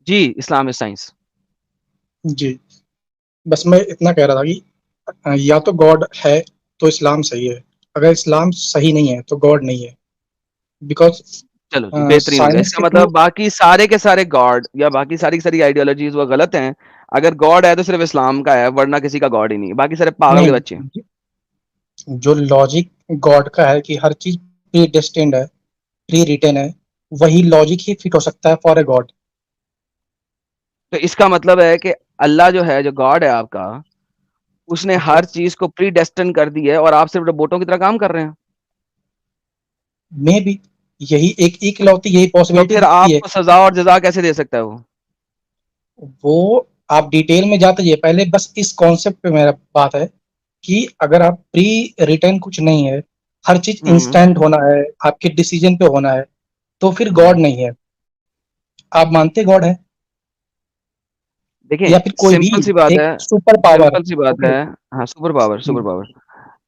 Ji, Islam is science. जी, बस मैं इतना कह रहा था कि या तो गॉड है तो इस्लाम सही है, अगर इस्लाम सही नहीं है तो गॉड नहीं है, बिकॉज चलो जी, बेहतरीन हो गया। साइंस इसका के थ्रू। मतलब बाकी सारे के सारे गॉड या बाकी सारी की सारी आइडियोलॉजीज वो गलत हैं। अगर गॉड है तो सिर्फ इस्लाम का है, वरना किसी का गॉड ही नहीं है, बाकी सारे पागल के बच्चे हैं। नहीं, जो लॉजिक गॉड का है कि हर चीज प्री डेस्टिन्ड है, प्री रिटेन है, वही लॉजिक ही फिट हो सकता है फॉर ए गॉड। तो इसका मतलब है कि अल्लाह जो है, जो गॉड है आपका, उसने ओके, हर चीज को प्री डेस्टिन कर दी है और आप सिर्फ रोबोटों की तरह काम कर रहे हैं। मे बी यही एक इकलौती यही तो पॉसिबिलिटी फिर दिखती है। आपको सजा और जजा कैसे दे सकता है वो? वो आप डिटेल में जाते जाइए, पहले बस इस कॉन्सेप्ट पे मेरा बात है कि अगर आप प्री रिटर्न कुछ नहीं है, हर चीज हम्म। इंस्टेंट होना है, आपके डिसीजन पे होना है, तो फिर गॉड हम्म। नहीं है। आप मानते गॉड है देखिए, या फिर कोई भी सिंपल सी बात एक है। Super power. सिंपल सी बात ओके। है। हाँ, सुपर पावर, सुपर पावर।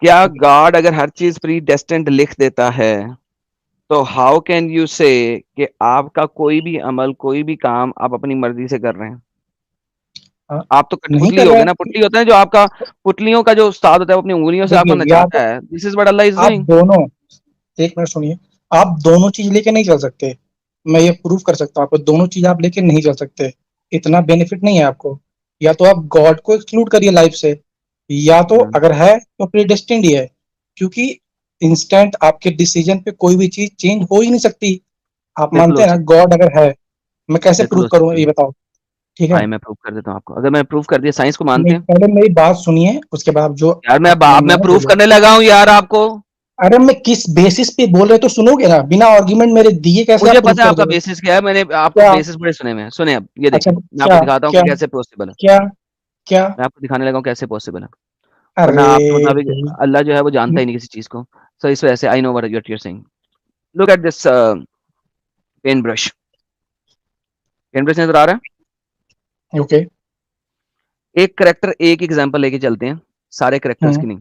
क्या गॉड अगर हर चीज प्री डेस्टिन्ड लिख देता है, तो हाउ कैन यू से कि आपका कोई भी अमल, कोई भी काम आप अपनी मर्जी से कर रहे हैं? आप तो नहीं कठपुतली कर हो रहा गए है। ना, पुतली होता है जो आपका, पुतलियों का जो उस्ताद होता है वो अपनी उंगलियों से आपको देखिए, या तो नचाता है। This is what Allah is आप डूइंग। दोनों, एक मिनट सुनिए, आप दोनों चीज लेके नहीं चल सकते। मैं ये प्रूव कर सकता हूँ आपको, दोनों चीज आप लेके नहीं चल सकते, इतना बेनिफिट नहीं है आपको। या तो आप गॉड को एक्सक्लूड करिए लाइफ से, या तो अगर है तो प्रीडेस्टिन्ड ही है, क्योंकि इंस्टेंट आपके डिसीजन पे कोई भी चीज चेंज हो ही नहीं सकती। आप बिल्कुल मानते हो हैं ना सकती है। गॉड अगर है, मैं कैसे बिल्कुल प्रूव हो करूं सकती ये है। बताओ। ठीक है, आइए मैं प्रूव कर देता हूँ आपको। अगर मैं प्रूव कर दिया, साइंस को मानते नहीं हैं? पहले मेरी बात सुनिए, उसके बाद आप जो यार मैं आपको अब मानना मैं है प्रूव बोलो। करने लगा हूँ यार आपको। अरे मैं किस बेसिस पे बोल रहे तो सुनोगे ना, बिना आर्ग्यूमेंट मेरे दिए कैसे मुझे आप प्रूव पता है कर आपका दोगे। बेसिस क्या है, मैंने आपको क्या? बेसिस बड़े सुने हुए हैं। सुने, अब ये अच्छा, देखिए, मैं आपको क्या? दिखाता हूँ क्या? कि कैसे पॉसिबल है। क्या? क्या? मैं आपको दिखाने लगा हूँ कैसे पॉसिबल है। वरना अरे आपके मुताबिक भाई। अल्लाह जो है वो जानता ही नहीं किसी चीज को। सो इस वजह से I know what you are saying. Look at this pen brush. Pen brush नजर आ रहा ओके। है? एक करेक्टर, एक एग्जांपल लेके चलते हैं, सारे करेक्टर्स हम्म। की नहीं।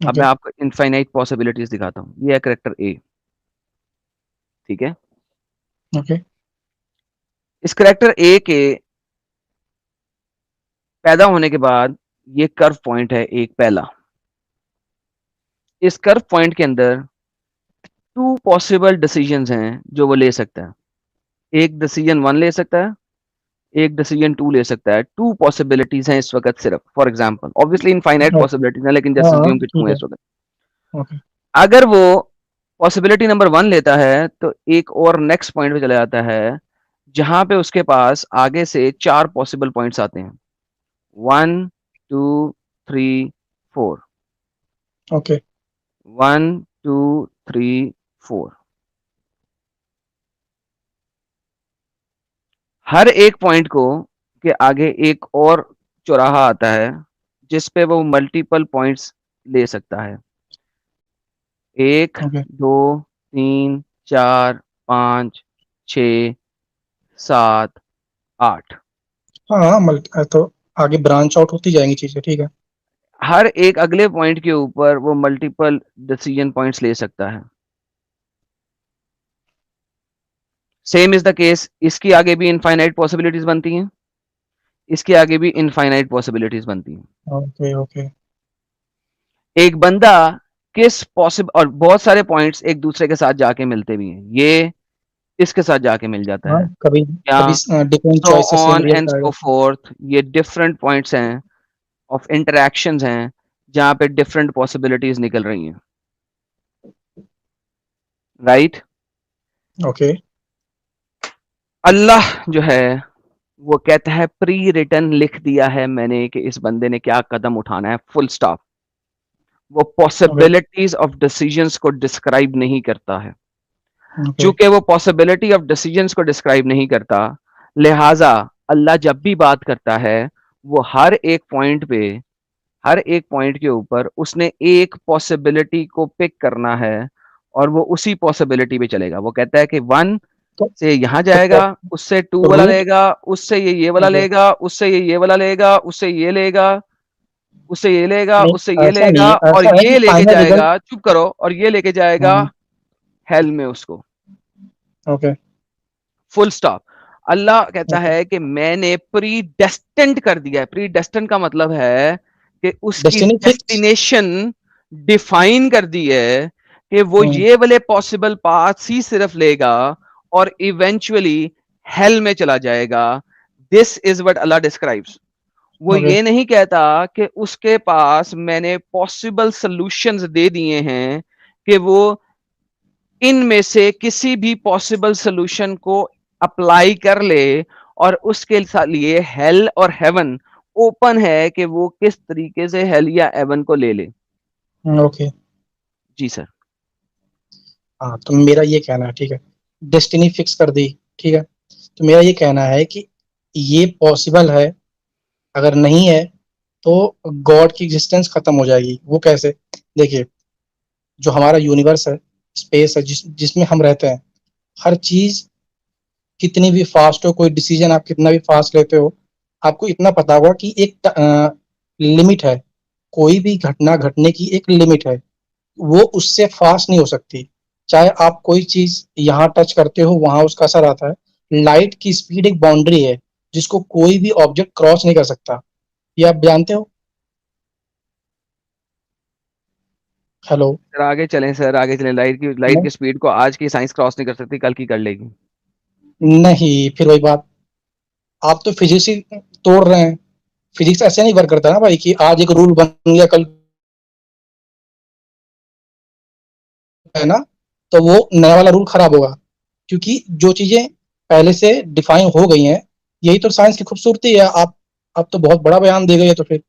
अब ओके। मैं आपको इनफाइनाइट पॉसिबिलिटीज दिखाता हूँ। ये है करेक्टर ए। ठीक है? ओके। इस करेक्टर ए के पैदा होने के बाद ये कर्व पॉइंट है एक पहला। इस कर्व पॉइंट के अंदर टू पॉसिबल डिसीजंस हैं जो वो ले सकता है। एक डिसीजन वन ले सकता है, एक डिसीजन टू ले सकता है। टू पॉसिबिलिटीज हैं इस वक्त सिर्फ। For example, obviously infinite okay. Possibilities हैं, लेकिन जस्ट हाँ अज्यूम कि टू ठीक है है। इस वक्त। ओके। अगर वो पॉसिबिलिटी नंबर वन लेता है तो एक और नेक्स्ट पॉइंट पे चला जाता है, जहां पे उसके पास आगे से चार पॉसिबल पॉइंट्स आते हैं। One, two, three, four. Okay. One, two, three, four. हर एक पॉइंट को के आगे एक और चौराहा आता है, जिस पे वो मल्टीपल पॉइंट्स ले सकता है। एक, ओके। दो, तीन, चार, पाँच, छ, सात, आठ। हाँ तो आगे ब्रांच आउट होती जाएंगी चीजें, ठीक है। हर एक अगले पॉइंट के ऊपर वो मल्टीपल डिसीजन पॉइंट्स ले सकता है। सेम इज द केस, इसकी आगे भी इनफाइनाइट पॉसिबिलिटीज बनती हैं, इसके आगे भी इनफाइनाइट पॉसिबिलिटीज बनती हैं। ओके। ओके। एक बंदा किस पॉसिबल, और बहुत सारे पॉइंट्स एक दूसरे के साथ जाके मिलते भी हैं। ये इसके साथ जाके मिल जाता हाँ, है, कभी या कभी different so choices same on result and आएगा। सो फोर्थ। ये डिफरेंट पॉइंट्स हैं ऑफ इंटरेक्शंस हैं, जहां पे डिफरेंट पॉसिबिलिटीज निकल रही हैं। राइट? ओके। अल्लाह जो है वो कहता है प्री रिटन लिख दिया है मैंने कि इस बंदे ने क्या कदम उठाना है, फुल स्टॉप। वो ओके। पॉसिबिलिटीज ऑफ डिसीजंस को डिस्क्राइब नहीं करता है। ओके। चूंकि वो पॉसिबिलिटी ऑफ डिसीजंस को डिस्क्राइब नहीं करता, लिहाजा अल्लाह जब भी बात करता है, वो हर एक पॉइंट के ऊपर उसने एक पॉसिबिलिटी को पिक करना है, और वो उसी पॉसिबिलिटी पे चलेगा। वो कहता है कि वन तो से यहाँ तो जाएगा, उससे टू वाला रूट। लेगा, उससे ये वाला ओके। लेगा, उससे ये वाला लेगा, उससे ये लेगा, उससे ये लेगा, नहीं, उससे ये ऐसा नहीं लेगा, है, और ऐसा है कि ये लेके फाइनल रिजल्ट। जाएगा, चुप करो, और ये लेके जाएगा हेल में उसको। ओके। Full stop. अल्लाह कहता ओके, है कि मैंने प्री डेस्टेंड कर दिया है। प्री डेस्टेंड का मतलब है कि उसकी डेस्टिनी फिक्स। डेस्टिनेशन डिफाइन कर दी है कि वो हम्म, ये वाले पॉसिबल पाथ्स ही सिर्फ लेगा और इवेंचुअली हेल में चला जाएगा। This is what Allah describes. वो ओके, ये नहीं कहता कि उसके पास मैंने पॉसिबल सॉल्यूशंस दे दिए हैं कि वो इनमें से किसी भी पॉसिबल सॉल्यूशन को अप्लाई कर ले और उसके लिए हेल और हेवन ओपन है कि वो किस तरीके से हेल या हेवन को ले ले। ओके। जी सर। हाँ, तो मेरा ये कहना है, ठीक है, डेस्टिनी फिक्स कर दी, ठीक है, तो मेरा ये कहना है कि ये पॉसिबल है। अगर नहीं है तो गॉड की एग्जिस्टेंस खत्म हो जाएगी। वो कैसे? देखिए, जो हमारा यूनिवर्स है, स्पेस है, जिसमें हम रहते हैं, हर चीज कितनी भी फास्ट हो, कोई डिसीजन आप कितना भी फास्ट लेते हो, आपको इतना पता होगा कि एक लिमिट है। कोई भी घटना घटने की एक लिमिट है, वो उससे फास्ट नहीं हो सकती। चाहे आप कोई चीज यहाँ टच करते हो, वहां उसका असर आता है। लाइट की स्पीड एक बाउंड्री है जिसको कोई भी ऑब्जेक्ट क्रॉस नहीं कर सकता। ये आप जानते हो? हेलो? सर आगे चलें, सर आगे चलें। लाइट की स्पीड को आज की साइंस क्रॉस नहीं कर सकती, कल की कर लेगी। नहीं, फिर वही बात, आप तो फिजिक्स ही तोड़ रहे हैं। फिजिक्स ऐसे नहीं वर्क करता ना भाई कि आज एक रूल बन गया, कल है ना, तो वो नया वाला रूल खराब होगा। क्योंकि जो चीजें पहले से डिफाइन हो गई हैं, यही तो साइंस की खूबसूरती है। आप तो बहुत बड़ा बयान दे गए, तो फिर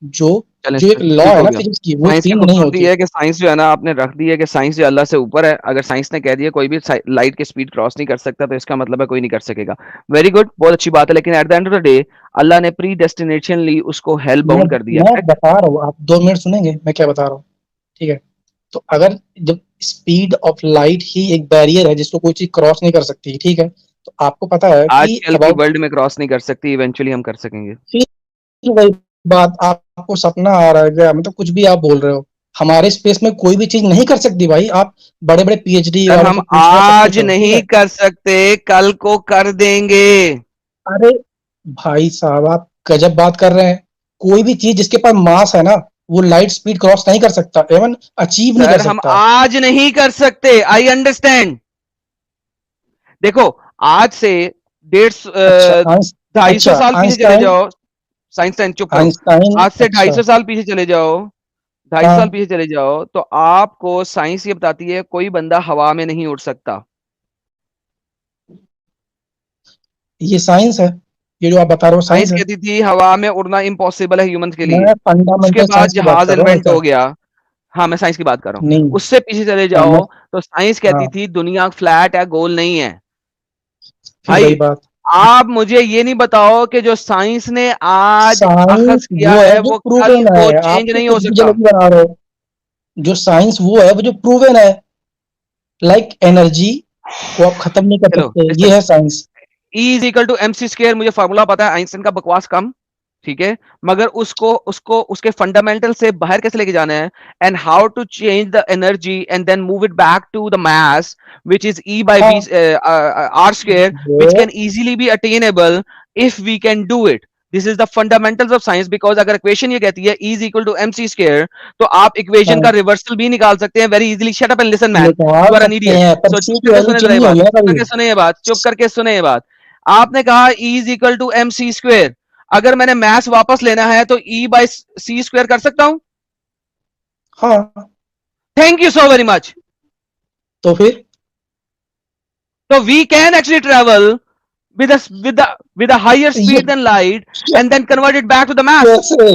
जो चलें जो एक सर, लॉ ठीक है हो ना गया। फिजिक्स की, वो साइंस की चेंज नहीं खूबसूरती होती। है कि साइंस जो है ना, आपने रख दी है कि साइंस जो अल्लाह से ऊपर है। अगर साइंस ने कह दिया कोई भी लाइट की स्पीड क्रॉस नहीं कर सकता, तो इसका मतलब है कोई नहीं कर सकेगा। वेरी गुड, बहुत अच्छी बात है। लेकिन at the end of the day Allah ने प्री डेस्टिनेशन ली, उसको हेल मैं बाउंड कर दिया, मैं करेक्ट? बता रहा हूँ, आप 2 मिनट सुनेंगे मैं क्या बता रहा हूँ? ठीक है, तो अगर जब स्पीड ऑफ लाइट ही एक बैरियर है जिसको कोई चीज क्रॉस नहीं कर सकती, ठीक है, तो आपको पता है कि आजकल की अबाउट, वर्ल्ड में क्रॉस नहीं कर सकती, इवेंचुअली हम कर सकेंगे। फिर वही बात, आपको सपना आ रहा है क्या? मतलब कुछ भी आप बोल रहे हो। हमारे स्पेस में कोई भी चीज नहीं कर सकती भाई। आप बड़े बड़े पीएचडी सर वालों हम से पूछ लो, सब आज पूछो, ठीक नहीं है। कर सकते, कल को कर देंगे। अरे भाई साहब, आप गजब बात कर रहे हैं। कोई भी चीज जिसके पास मास है ना, वो लाइट स्पीड क्रॉस नहीं कर सकता, एवन अचीव नहीं कर सर हम सकता। आज नहीं कर सकते, आई अंडरस्टैंड। देखो, आज से डेढ़ अच्छा, 250 साल पीछे चले आइंस्टाइन, जाओ। साइंस चुप करो। आइंस्टाइन, आज से ढाई अच्छा, सौ साल पीछे चले जाओ, 250 साल हाँ, पीछे चले जाओ, तो आपको साइंस ये बताती है कोई बंदा हवा में नहीं उड़ सकता। ये साइंस है। ये जो आप बता रहे हो साइंस साइंस है। कहती थी हवा में उड़ना इम्पॉसिबल है ह्यूमंस के लिए। मैं उसके फंडामेंटल बाद साइंस की बात जहाज कर रहा हूँ इन्वेंट ऐसा। हो गया। हाँ, मैं साइंस की बात कर रहा हूँ। नहीं, उससे पीछे चले हाँ, मैं, जाओ तो साइंस कहती हाँ, थी दुनिया फ्लैट है, गोल नहीं है। फिर भाई, वही बात। आप मुझे ये नहीं बताओ कि जो साइंस ने आज अखज साइंस किया वो है है जो वो कल प्रूवन को है, आप चेंज तो नहीं हो कुछ भी सकता। जलेबी बना रहे हो। जो साइंस वो है वो जो प्रूवन है, लाइक एनर्जी को आप खत्म नहीं कर चलो सकते, ये लिसन, है science. E is equal to M C square. मुझे फार्मूला पता है, आइंस्टाइन का बकवास कम। ठीक है, मगर उसको उसको उसके फंडामेंटल से बाहर कैसे लेके जाना है, and how to change the energy and then move it back to the mass which is E by v हाँ, r square, which वो can easily be attainable if we can do it. This is the fundamentals of science, because अगर equation ये कहती है E is equal to mc square, तो आप equation का हाँ, रिवर्सल भी निकाल सकते हैं very easily. Shut up and listen man, निकाल यू आर एन सकते इडियट। हैं, पर सो सी चुप की करके वैल्यू सुने चेंज जरा ये नहीं बात, होगी ना चुप कभी। करके सुने ये बात, चुप करके सुने ये बात। आपने कहा E is equal to M C square. अगर मैंने मैथ वापस लेना है तो E बाय सी स्क्वेयर कर सकता हूं। हाँ, thank you so very much. तो फिर So we can actually travel with a higher ये speed than light क्या- and then convert it back to the mass, कैसे?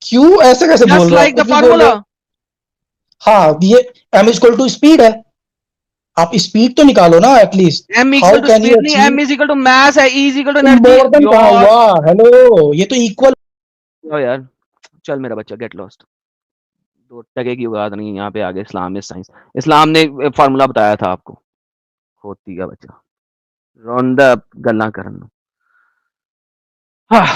क्यों ऐसे कैसे बोल just रहे हो? आप like the कुछ भी बोल रहे हो। formula. हाँ, ये m इक्वल टू स्पीड है। आप स्पीड तो निकालो ना at least. M equal how to can speed you नहीं, achieve? M is equal to mass है, E is equal to energy। More than कहा यार हुआ? हेलो, ये तो इक्वल। ओ यार, चल मेरा बच्चा, गेट लॉस्ट। दो टके की बात नहीं यहाँ पे आगे। इस्लाम में साइंस, इस्लाम ने फार्मूला बताया था आपको। होती का बच्चा रोंदा गल्ला करन। हाँ,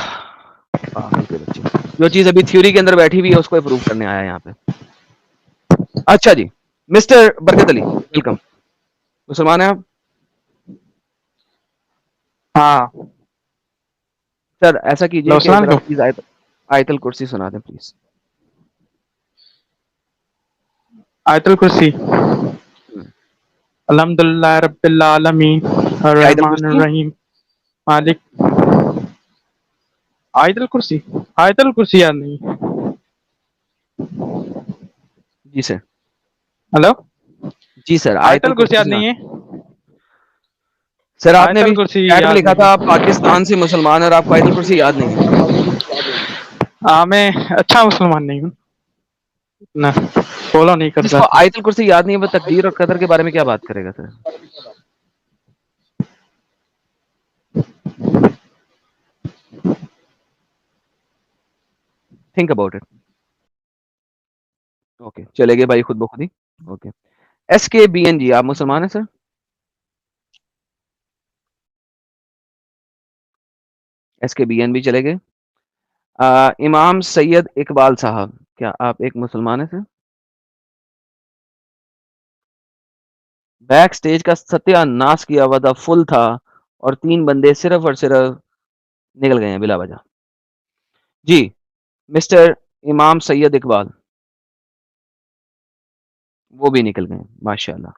पागल के बच्चे। जो चीज अभी थ्योरी के अंदर बैठी हुई है उसको प्रूव करने आया है यहाँ पे। अच्छा जी, मिस्टर बरकत अली, वेलकम। मुसलमान है आप? हाँ। सर ऐसा कीजिए कि जरा अस्सलाम प्लीज आयतल कुर्सी सुना दें प्लीज। आयतुल कुर्सी। अल्हम्दुलिल्लाह रब्बिल आलमीन आयतल अर्रहमानिर कुर्सी। रहीम मालिक। आयतुल कुर्सी, आयतुल कुर्सी याद नहीं। जी सर। हेलो, जी सर, आयतल आयतुल कुर्सी कुर्सी याद सुना। नहीं है। सर आपने आयतुल अभी कुर्सी चैट में याद लिखा था नहीं आप पाकिस्तान से मुसलमान और आपको आयतल कुर्सी याद नहीं है। है। मैं अच्छा मुसलमान नहीं हूँ ना, फॉलो नहीं करता। जिसको आयतल कुर्सी याद नहीं है वो तकदीर और कदर के बारे में क्या बात करेगा sir? Think about it. Okay, चले गए भाई खुद ब खुद ही। ओके, SKBN जी, आप मुसलमान हैं सर? SKBN भी चले गए। इमाम सैयद इकबाल साहब, क्या आप एक मुसलमान हैं सर? बैक स्टेज का सत्यानाश किया हुआ था, फुल था, और 3 बंदे सिर्फ और सिर्फ निकल गए हैं बिला वजह। जी, मिस्टर इमाम सैयद इकबाल, वो भी निकल गए माशाल्लाह।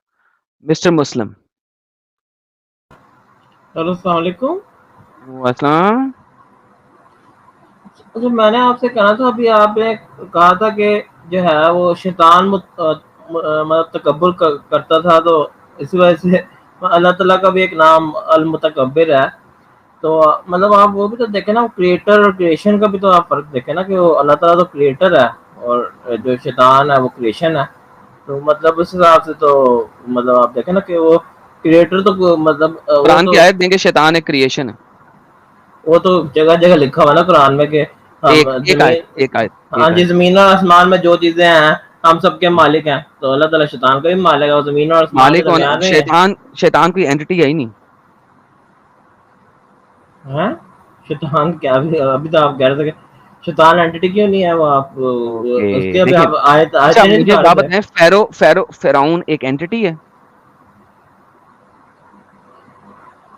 मिस्टर मुस्लिम, हेलो, अस्सलाम वालेकुम। अस्सलाम। अच्छा, मैंने आपसे कहना था, अभी आपने कहा था कि जो है वो शैतान मतलब तकब्बुर करता था, तो इस वजह से अल्लाह ताला का भी एक नाम अल मुतकब्बिर है। तो मतलब आप वो भी तो देखें ना, क्रिएटर और क्रिएशन का भी तो आप फर्क देखें ना, कि वो अल्लाह ताला तो क्रिएटर है और जो शैतान है वो क्रिएशन है। तो मतलब उस हिसाब से तो मतलब आप देखें ना कि वो क्रिएटर तो मतलब कुरान की आयत देंगे शैतान एक क्रिएशन है। वो तो जगह जगह लिखा हुआ ना कुरान में कि हम एक एक आयत, जमीन, एक आयत, हाँ एक जी, आयत। जमीन और आसमान में जो चीजें हैं हम सबके मालिक हैं। तो अल्लाह ताला शैतान का भी मालिक है, और जमीन और आसमान के मालिक कौन है? दरमियान में है। शैतान कोई एंटिटी है ही नहीं। हैं? शैतान क्या, अभी तो आप कह रहे थे कि शैतान एंटिटी क्यों नहीं है, वो आप उसके ओके, अभी देखिए, आप आयत अच्छा आयतें नहीं मुझे एक दिखा बात रहे थे। बताएं, फिरौन एक एंटिटी है?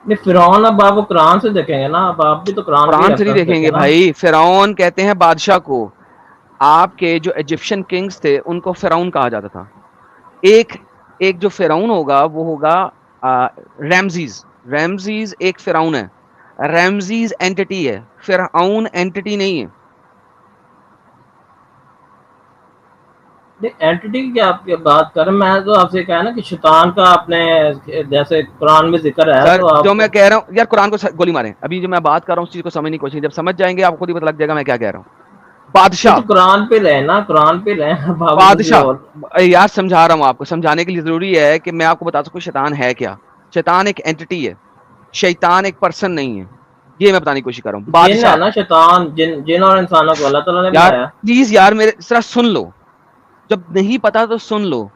नहीं, फिरौन अब आप वो कुरान से देखेंगे ना, अब आप भी तो कुरान की कुरान से नहीं रेफरेंस देखें देखेंगे ना। भाई। फिरौन कहते हैं बादशाह को। आपके जो इजिप्शियन किंग्स थे उनको फिरौन कहा जाता था। एक एक जो फिरौन होगा वो होगा रैमजीज। रैमजीज एक फिरौन है। रैमजीज एंटिटी है, फिरौन एंटिटी नहीं है। एंटिटी की क्या आप बात कर रहे हैं? मैं तो आपसे कहा ना कि शैतान का आपने जैसे कुरान में जिक्र है, सर तो जो आप मैं कह रहा हूँ यार, कुरान को गोली मारें। अभी जो मैं बात कर रहा हूँ उस चीज को समझने की कोशिश, जब समझ जाएंगे आपको खुद ही पता लग जाएगा मैं क्या कह रहा हूँ। नहीं बादशाह, तो कुरान पे रहे ना, कुरान पे रहे, अब आप किसी और। बादशाह यार समझा रहा हूँ आपको। समझाने के लिए जरूरी है कि मैं आपको बता सकूं शैतान है क्या। शैतान एक एंटिटी है, शैतान एक पर्सन नहीं है। ये मैं बताने की कोशिश कर रहा हूँ। जिन है बादशाह, ना शैतान, जिन और इंसानों को अल्लाह ताला ने यार बनाया। प्लीज यार मेरे जरा सुन लो। जब नहीं पता तो सुन लो,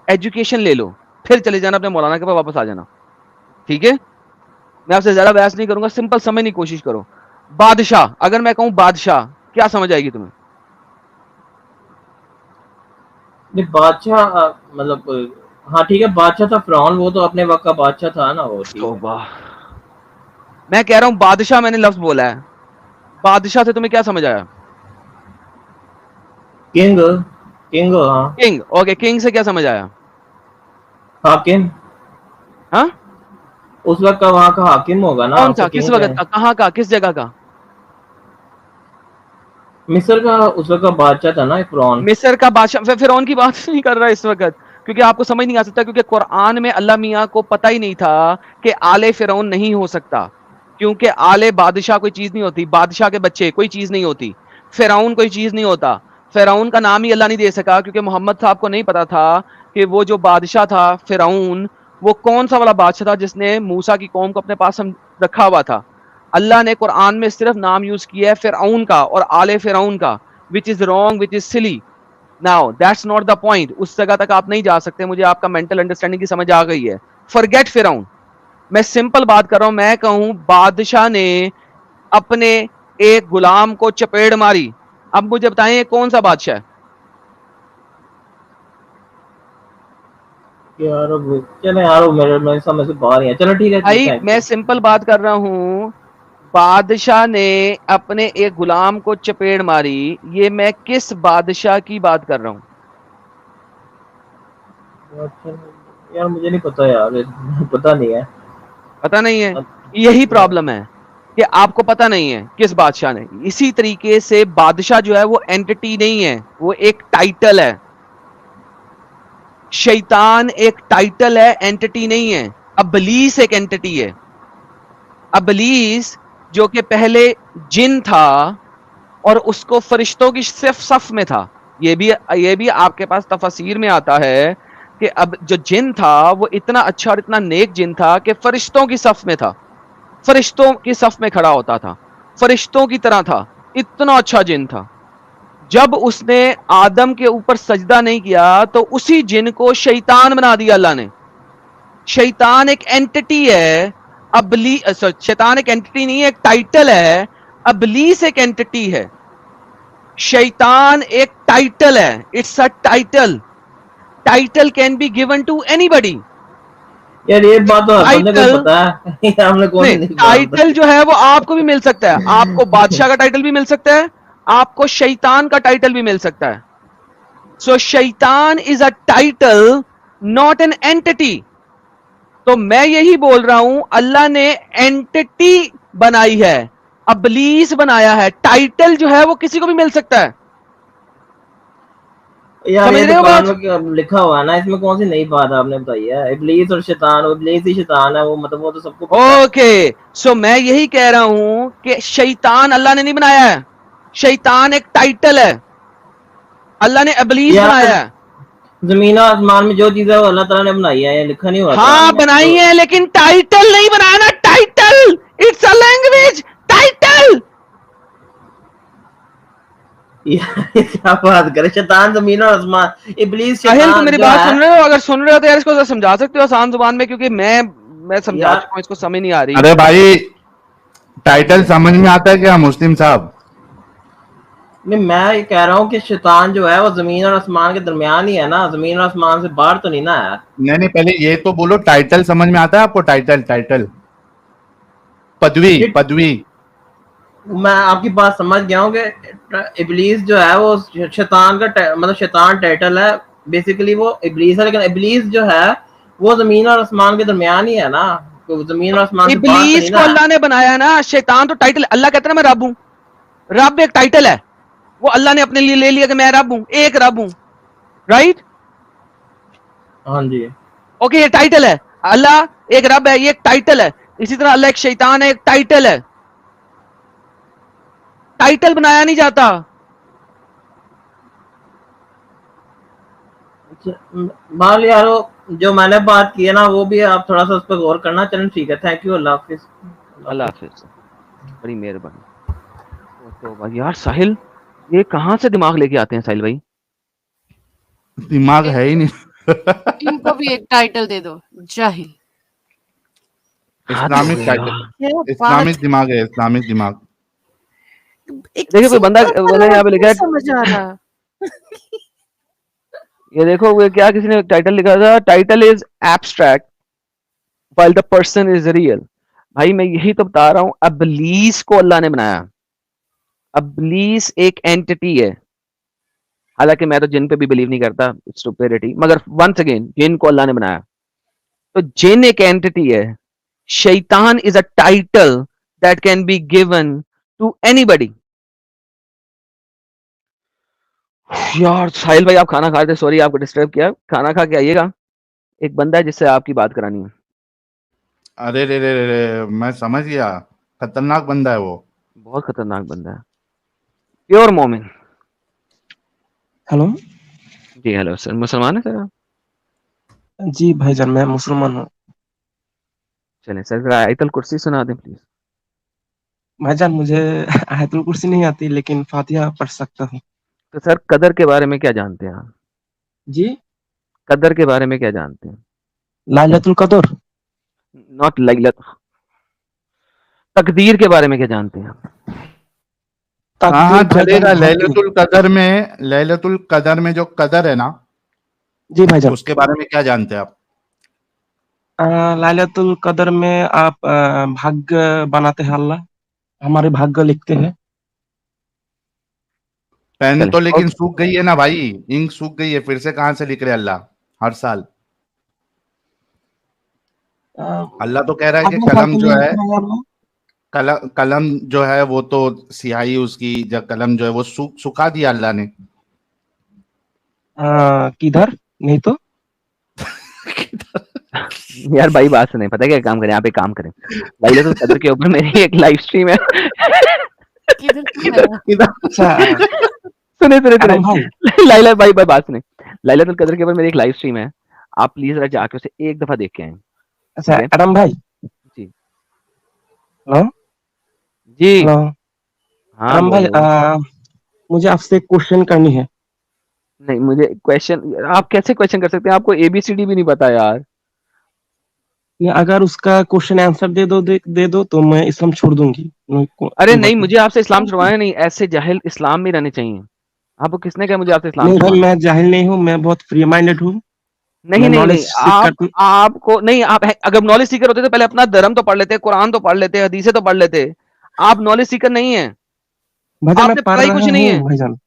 एजुकेशन ले लो, फिर चले जाना अपने मौलाना के पास, वापस आ जाना। ठीक है, मैं आपसे ज्यादा बहस नहीं करूंगा, सिंपल समझने की कोशिश करो। बादशाह, अगर मैं कहूं बादशाह, क्या समझ आएगी तुम्हें? नहीं, बादशाह मतलब हाँ ठीक है, बादशाह था फिरौन, वो तो अपने वक्त का बादशाह था ना, वो ठीक है। तौबा, मैं कह रहा हूं बादशाह, मैंने लफ्ज बोला है। बादशाह से तुम्हें क्या समझ आया? किंग, किंग, हाँ। किंग, ओके, किंग से क्या समझ आया? हाकिम, हाँ, उस वक्त का वहाँ का हाकिम होगा ना, कौन आपको सा, किस किंग वक्त कहें। का, कहाँ का, किस जगह का? मिस्र का उस वक्त का बादशाह था ना फिरौन। मिस्र का बादशाह। फिरौन की बात नहीं कर रहा इस वक्त, क्योंकि आपको समझ नहीं आ सकता, क्योंकि कुरान में अल्लाह मियाँ को पता ही नहीं था कि आले फिरौन नहीं हो सकता। क्योंकि आले बादशाह कोई चीज नहीं होती, बादशाह के बच्चे कोई चीज नहीं होती, फिरौन कोई चीज नहीं होता। फिरौन का नाम ही अल्लाह नहीं दे सका, क्योंकि मोहम्मद साहब को नहीं पता था कि वो जो बादशाह था फिरौन, वो कौन सा वाला बादशाह था जिसने मूसा की कौम को अपने पास रखा हुआ था। अल्लाह ने कुरान में सिर्फ नाम यूज किया है फिरौन का और आले फिरौन का, which is wrong, which is silly. Now that's not the point, उस जगह तक आप नहीं जा सकते। मुझे आपका मेंटल अंडरस्टैंडिंग की समझ आ गई है। फॉरगेट फिरौन। मैं सिंपल बात कर रहा हूं, मैं कहूं बादशाह ने अपने एक गुलाम को चपेड़ मारी। अब मुझे बताएं ये कौन सा बादशाह है? यार चलो यार, वो मेरे समझ से बाहर ही है। चलो ठीक है, भाई थैंक मैं यू। सिंपल बात कर रहा हूँ, बादशाह ने अपने एक गुलाम को चपेट मारी, ये मैं किस बादशाह की बात कर रहा हूँ? यार मुझे नहीं पता यार, पता नहीं है। पता नहीं है, अब यही प्रॉब्लम है कि आपको पता नहीं है किस बादशाह ने। इसी तरीके से बादशाह जो है वो एंटिटी नहीं है, वो एक टाइटल है। शैतान एक टाइटल है, एंटिटी नहीं है। अबलीस एक एंटिटी है। अबलीस जो कि पहले जिन था और उसको फरिश्तों की सिर्फ सफ में था। ये भी आपके पास तफसीर में आता है कि अब जो जिन था वो इतना अच्छा और इतना नेक जिन था कि फरिश्तों की सफ में था, फरिश्तों की सफ में खड़ा होता था, फरिश्तों की तरह था, इतना अच्छा जिन था। जब उसने आदम के ऊपर सजदा नहीं किया तो उसी जिन को शैतान बना दिया अल्लाह ने। शैतान एक एंटिटी है, शैतान एक एंटिटी नहीं है, एक टाइटल है। अबलीस एक एंटिटी है, शैतान एक टाइटल है। It's a title. Title can be given to anybody. यार ये बात तो हर बंदे को ही टाइटल पता है। हमने कौन नहीं, सी नई बात टाइटल बताई। जो है वो आपको भी मिल सकता है। आपको बादशाह का टाइटल भी मिल सकता है, आपको शैतान का टाइटल भी मिल सकता है। सो शैतान is a title, not an entity. तो मैं यही बोल रहा हूं, अल्लाह ने एंटिटी बनाई है, अबलीस बनाया है। टाइटल जो है वो किसी को भी मिल सकता है। यार समझ ये रहे तो हो कुरान बात? में लिखा हुआ है ना, इसमें कौन सी नई बात आपने बताई है? इब्लीस और शैतान, इब्लीस ही शैतान है, वो मतलब वो तो सबको पता है। ओके, सो मैं यही कह रहा हूं कि शैतान अल्लाह ने नहीं बनाया है, शैतान एक टाइटल है। अल्लाह ने इब्लीस यार बनाया है। जमीन और आसमान में जो चीज है वो अल्लाह ताला ने बनाई है, ये लिखा नहीं हुआ कुरान हाँ में बनाई तो। है, लेकिन टाइटल नहीं बनाया ना। Title, it's a language. Title. यार ये क्या बात करे, शैतान जमीन और आसमान, इब्लीस साहिल, तुम शैतान मेरी जो बात है। सुन रहे हो? अगर सुन रहे हो तो यार इसको जरा समझा सकते हो आसान जुबान में, क्योंकि मैं समझा यार चुका हूं, इसको समझ नहीं आ रही। अरे भाई, टाइटल समझ में आता है क्या मुस्लिम साहब? नहीं, मैं ये कह रहा हूँ कि शैतान जो है वो जमीन और आसमान के दरमियान ही है ना, जमीन और आसमान से बाहर तो नहीं ना है। नहीं नहीं, पहले ये तो बोलो, टाइटल समझ में आता है आपको? टाइटल, टाइटल, पदवी, ये पदवी। मैं आपकी बात समझ गया हूँ कि इब्लीस जो है वो शैतान का मतलब शैतान टाइटल है, बेसिकली वो इब्लीस है, लेकिन इब्लीस जो है वो जमीन और आसमान के दरमियान ही है ना, तो जमीन और आसमान से बाहर तो इबलीस नहीं को ना है। अल्लाह ने बनाया ना, शैतान तो टाइटल। अल्लाह कहता है ना मैं रब हूं। रब एक टाइटल है, वो अल्लाह ने अपने लिए ले लिया कि मैं रब हूं, एक रब हूं। राइट? हाँ जी। ओके, ये टाइटल है। अल्लाह एक रब है, ये एक टाइटल है। इसी तरह अल्लाह एक शैतान है, एक टाइटल है। टाइटल बनाया नहीं जाता। बाल यारो, जो मैंने बात की है ना वो भी आप थोड़ा सा उस पर गौर करना। चलो ठीक है, थैंक यू, अल्लाह हाफिज, अल्लाह अल्लाह हाफिज। हाफिज। बड़ी मेहरबानी। तो भाई यार साहिल, ये कहां से दिमाग लेके आते हैं साहिल भाई? दिमाग है ही इनको नहीं। इनको भी एक टाइटल दे दो, जाहिल। हद हो इस्लामिक गई टाइटल, यार। क्या बात इस्लामिक दिमाग है, इस्लामिक दिमाग। है, एक देखिए कोई बंदा, सिंपल सा मैंने यहाँ वर्ड पे नहीं लिखा है, समझ आ रहा। ये देखो वो क्या किसी ने टाइटल लिखा था, title is abstract while the person is real. भाई मैं यही तो बता रहा हूं, अबलीस को अल्लाह ने बनाया। अबलीस एक एंटिटी है। हालांकि मैं तो जिन पे भी बिलीव नहीं करता, स्टुपिडिटी, मगर वंस अगेन जिन को अल्लाह ने बनाया। तो जिन एक एंटिटी है, शैतान is a title that can be given to anybody. यार साहिल भाई आप खाना खा रहे थे, सॉरी आपको डिस्टर्ब किया। खाना खा के आइएगा, एक बंदा है जिससे आपकी बात करानी है। अरे रे रे रे रे, मैं समझ गया, खतरनाक बंदा है वो। बहुत खतरनाक बंदा है, प्योर मोमिन। हेलो। जी हेलो सर, मुसलमान है सर आप? जी भाईजान, मैं मुसलमान हूँ। चलें सर, जरा आयतल कुर्सी सुना दें प्लीज। भाईजान मुझे आयतुल कुर्सी नहीं आती, लेकिन फातिहा पढ़ सकता हूँ। तो सर कदर के बारे में क्या जानते हैं आप? जी। कदर के बारे में क्या जानते हैं? लाइलतुल कदर। नॉट लाइलत, तकदीर के बारे में क्या जानते हैं आप? हाँ हाँ, तकदीर भाईजान चलेगा। होती। लैलतुल कदर में जो कदर है ना, जी भाईजान। उसके बारे में क्या जानते हैं आप? लाइलतुल कदर में आप भाग्य बनाते हैं अल्लाह, हमारे भाग्य लिखते हैं। पेन चले तो लेकिन ओके सूख गई है ना भाई, इंक सूख गई है, फिर से कहाँ से लिख रहे अल्लाह हर साल? अल्लाह तो कह रहा है कि अगले साल कलम के जो लिए है, लिख रहे हैं अल्लाह। कलम जो है वो तो स्याही उसकी, जब कलम जो है वो सुखा दिया अल्लाह ने। किधर? नहीं तो यार भाई बात सुने, पता है क्या काम करें, आप एक काम करें, लाइलतुल कद्र के ऊपर मेरी एक लाइव स्ट्रीम है। किधर से आया? अच्छा सुने सुने एडम भाई, सुने लाइला भाई भाई बात सुने, लाइलतुल कद्र के ऊपर मेरी एक लाइव स्ट्रीम है, आप प्लीज जरा जाके उसे एक दफा देख के आए। अच्छा ठीक है एडम भाई, जी हेलो जी हेलो हाँ एडम भाई, बोलो। मुझे आपसे एक क्वेश्चन करनी है। नहीं मुझे क्वेश्चन, आप कैसे क्वेश्चन कर सकते हैं, आपको एबीसीडी भी नहीं पता यार। ये अगर उसका क्वेश्चन आंसर दे दो तो मैं इस्लाम छोड़ दूंगी। अरे कोई नहीं, बात नहीं। मुझे आपसे इस्लाम छुड़वाना नहीं, ऐसे जाहिल इस्लाम में रहने चाहिए। आपको किसने कहा मुझे आपसे इस्लाम नहीं भाई, छुड़वाना? मैं जाहिल नहीं हूँ, मैं बहुत फ्री माइंडेड हूँ। नहीं मैं नहीं नॉलेज नहीं, सीख कर। आपको नहीं, अगर नॉलेज सीकर होते तो पहले अपना धर्म तो पढ़ लेते, कुरान तो पढ़ लेते, हदीसें तो पढ़ लेते। आप नॉलेज सीकर नहीं है, भाईजान मैं आपने पढ़ पढ़ा ही रहा कुछ नहीं हूँ है। भाईजान।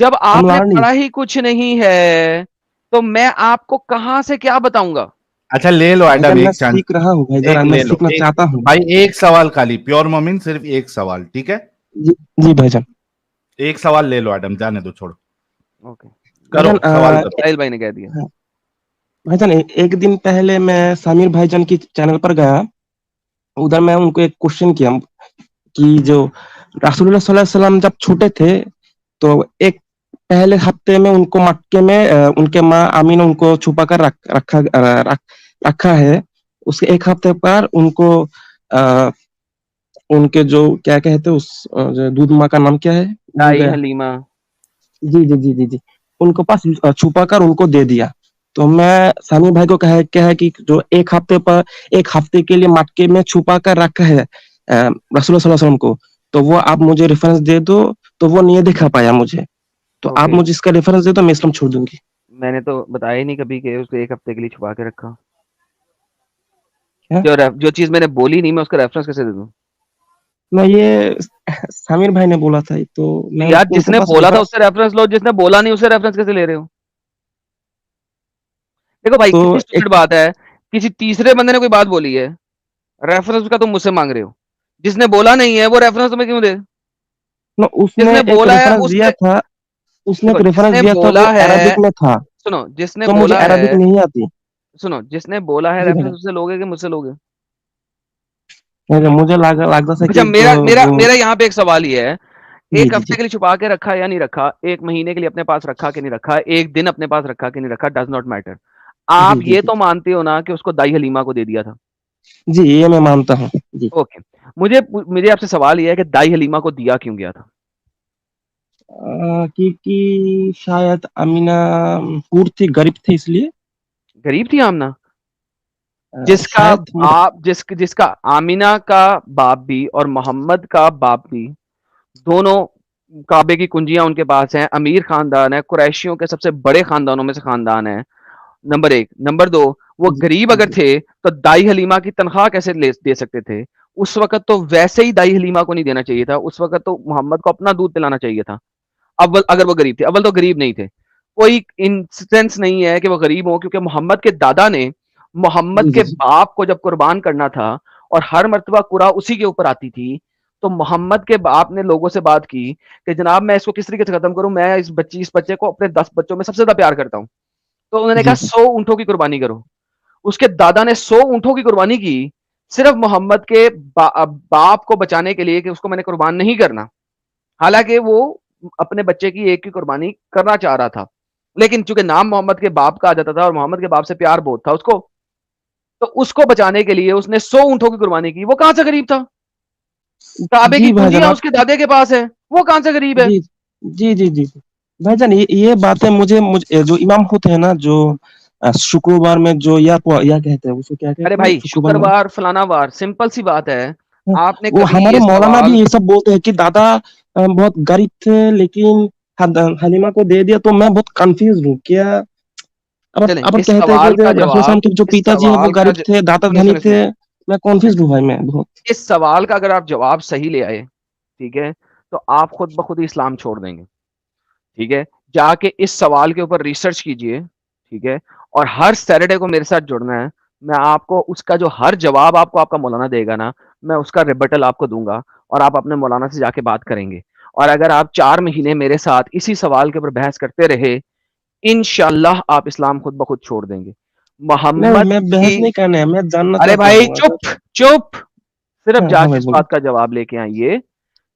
जब हम आपने लर्निंग। पढ़ा ही कुछ नहीं है, तो मैं आपको कहां से क्या बताऊंगा? अच्छा ले लो एडम, भाईजान मैं एक चांस, सीख रहा हूँ एक भाईजान, मैं ले लो, सीखना एक चाहता हूँ। भाई, एक सवाल खाली, प्योर मोमिन, सिर्फ एक सवाल, ठीक है? जी, जी भाईजान। एक सवाल ले लो एडम, जाने दो, छोड़ो, ओके, करो भाईजान सवाल करो। साहिल भाई ने कह दिया। हाँ, भाईजान एक दिन पहले मैं सामिर भाईजान की चैनल पर गया। उधर मैं उनको एक क्वेश्चन किया कि जो रसूलुल्लाह सल्लल्लाहु अलैहि वसल्लम जब छोटे थे, तो एक पहले हफ्ते में उनको मक्के में उनके माँ आमीना उनको छुपा कर रखा है। उसके एक हफ्ते पर उनको अ, उनके जो क्या कहते हैं उस जो दूध माँ का नाम क्या है, भूल दाई गया। हलीमा। जी जी जी जी जी, उनको पास छुपा कर उनको दे दिया। तो मैं सामी भाई को कहा क्या है कि जो एक हफ्ते के लिए मक्के में छुपा कर रखा है रसूलुल्लाह सल्लल्लाहु अलैहि वसल्लम को, तो वो आप मुझे रेफरेंस दे दो। तो वो नहीं दिखा पाया मुझे, तो आप ओके, मुझे इसका रेफरेंस दे दो, मैं इस्लाम छोड़ दूंगी। मैंने तो बताया ही नहीं कभी कि उसको एक हफ्ते के लिए छुपा के रखा। क्या? जो चीज मैंने बोली नहीं, मैं उसका रेफरेंस कैसे दे दूं? मैं ये सामिर भाई ने बोला था, तो तो मैं यार उसको उनके जिसने पास बोला था रेफरेंस। उससे रेफरेंस लो, जिसने बोला नहीं उससे रेफरेंस कैसे ले रहे हो? देखो भाई तो कितनी एक स्टूपिड बात है, किसी तीसरे बंदे ने कोई बात बोली है, रेफरेंस उसका तुम मुझसे मांग रहे हो। जिसने बोला नहीं है वो रेफरेंस तुम्हें क्यों दे? न, उसने जिसने एक बोला है रेफरेंस दिया उससे, था। उसने एक देखो रेफरेंस जिसने दिया था, वो बोला है, अरबिक में था। सुनो जिसने तो मुझे बोला अरबिक है, नहीं आती। सुनो जिसने बोला है जी रेफरेंस भाई, उससे लोगे कि मुझसे लोगे? मुझे लगता था अच्छा, कि मेरा मेरा मेरा यहाँ पे एक सवाल ये है, जी एक जी हफ्ते जी के लिए छुपा के रखा या नहीं रखा, एक महीने के लिए अपने पास रखा कि नहीं रखा, एक दिन अपने पास रखा कि नहीं रखा, डज नॉट मैटर। जी आप जी ये जी तो मानते हो ना कि उसको दाई हलीमा को दे दिया था? जी, ये मैं मानता हूँ जी। ओके, मुझे मुझे आपसे सवाल ये है कि दाई हलीमा को दिया क्यों गया था? क्योंकि शायद अमीना पूर थी, गरीब थी इसलिए। गरीब थी आमना? जिसका शायद मुझे। बाप जिसका आमिना का बाप भी और मोहम्मद का बाप भी, दोनों काबे की कुंजियां उनके पास हैं, अमीर खानदान है, कुरैशियों के सबसे बड़े खानदानों में से खानदान है, नंबर एक। नंबर दो, वो जी गरीब अगर जी थे तो दाई हलीमा की तनख्वाह कैसे दे सकते थे? उस वक्त तो वैसे ही दाई हलीमा को नहीं देना चाहिए था, उस वक्त तो मोहम्मद को अपना दूध पिलाना चाहिए था। अव्वल अगर वो गरीब थे, अव्वल तो गरीब नहीं थे, कोई इंस्टेंस नहीं है कि वो गरीब हो, क्योंकि मोहम्मद के दादा ने मोहम्मद जी के जी जी बाप को जब कुर्बान करना था और हर मर्तबा कुरा उसी के ऊपर आती थी, तो मोहम्मद के बाप ने लोगों से बात की कि जनाब मैं इसको किस तरीके से खत्म करूं, मैं इस बच्चे को अपने 10 बच्चों में सबसे ज्यादा प्यार करता हूं। तो उन्होंने कहा जी जी 100 ऊंटों की कुर्बानी करो। उसके दादा ने 100 ऊंटों की कुर्बानी की, सिर्फ मोहम्मद के बाप को बचाने के लिए कि उसको मैंने कुर्बान नहीं करना। हालांकि वो अपने बच्चे की एक की कुर्बानी करना चाह रहा था, लेकिन चूंकि नाम मोहम्मद के बाप का आ जाता था और मोहम्मद के बाप से प्यार बहुत था उसको, तो उसको बचाने के लिए उसने 100 ऊंटों की कुर्बानी की। वो कहां से गरीब था? काबे की जी भाईजान कुंजियां आप। उसके दादे के पास है, वो कहां से गरीब है? जी जी जी जी जी। भाईजान ये बातें मुझे जो इमाम होते हैं ना, जो शुक्रवार में जो या कहते हैं उसको क्या अरे कहते हैं भाई शुक्रवार में। शुक्रवार फलाना वार, सिंपल सी बात है। हाँ, आपने वो कभी हमारे ये मौलाना भी सवाल, ये सब बोलते हैं कि दादा बहुत गरीब थे, लेकिन हलीमा को दे दिया। तो मैं बहुत कंफ्यूज हूँ क्या। चलें, आप इस कहते हैं कि सवाल का जो रसूल जवाब के जो इस पिताजी है वो सवाल का गरीब ज थे, दाता सुनिए, धनी सुनिए, थे। सुनिए। मैं कन्फ्यूज़्ड हूँ भाई मैं बहुत। इस सवाल का अगर आप जवाब सही ले आए, ठीक है, तो आप खुद ब खुद ही इस्लाम छोड़ देंगे, ठीक है? जाके इस सवाल के ऊपर रिसर्च कीजिए, ठीक है? और हर सैटरडे को मेरे साथ जुड़ना है। मैं आपको उसका जो हर जवाब आपको आपका मौलाना देगा ना, मैं उसका रिबटल आपको दूँगा और आप अपने मौलाना से जाके बात करेंगे। और अगर आप 4 महीने मेरे साथ इसी सवाल के ऊपर बहस करते रहे, इंशाअल्लाह आप इस्लाम खुद ब खुद छोड़ देंगे। नहीं, मोहम्मद मैं की बहस नहीं करना है, मैं जानना अरे चाहता भाई हूँ अगर। चुप, चुप! सिर्फ हाँ, हाँ जाके भाई इस बोलो। बात का जवाब लेके आइए,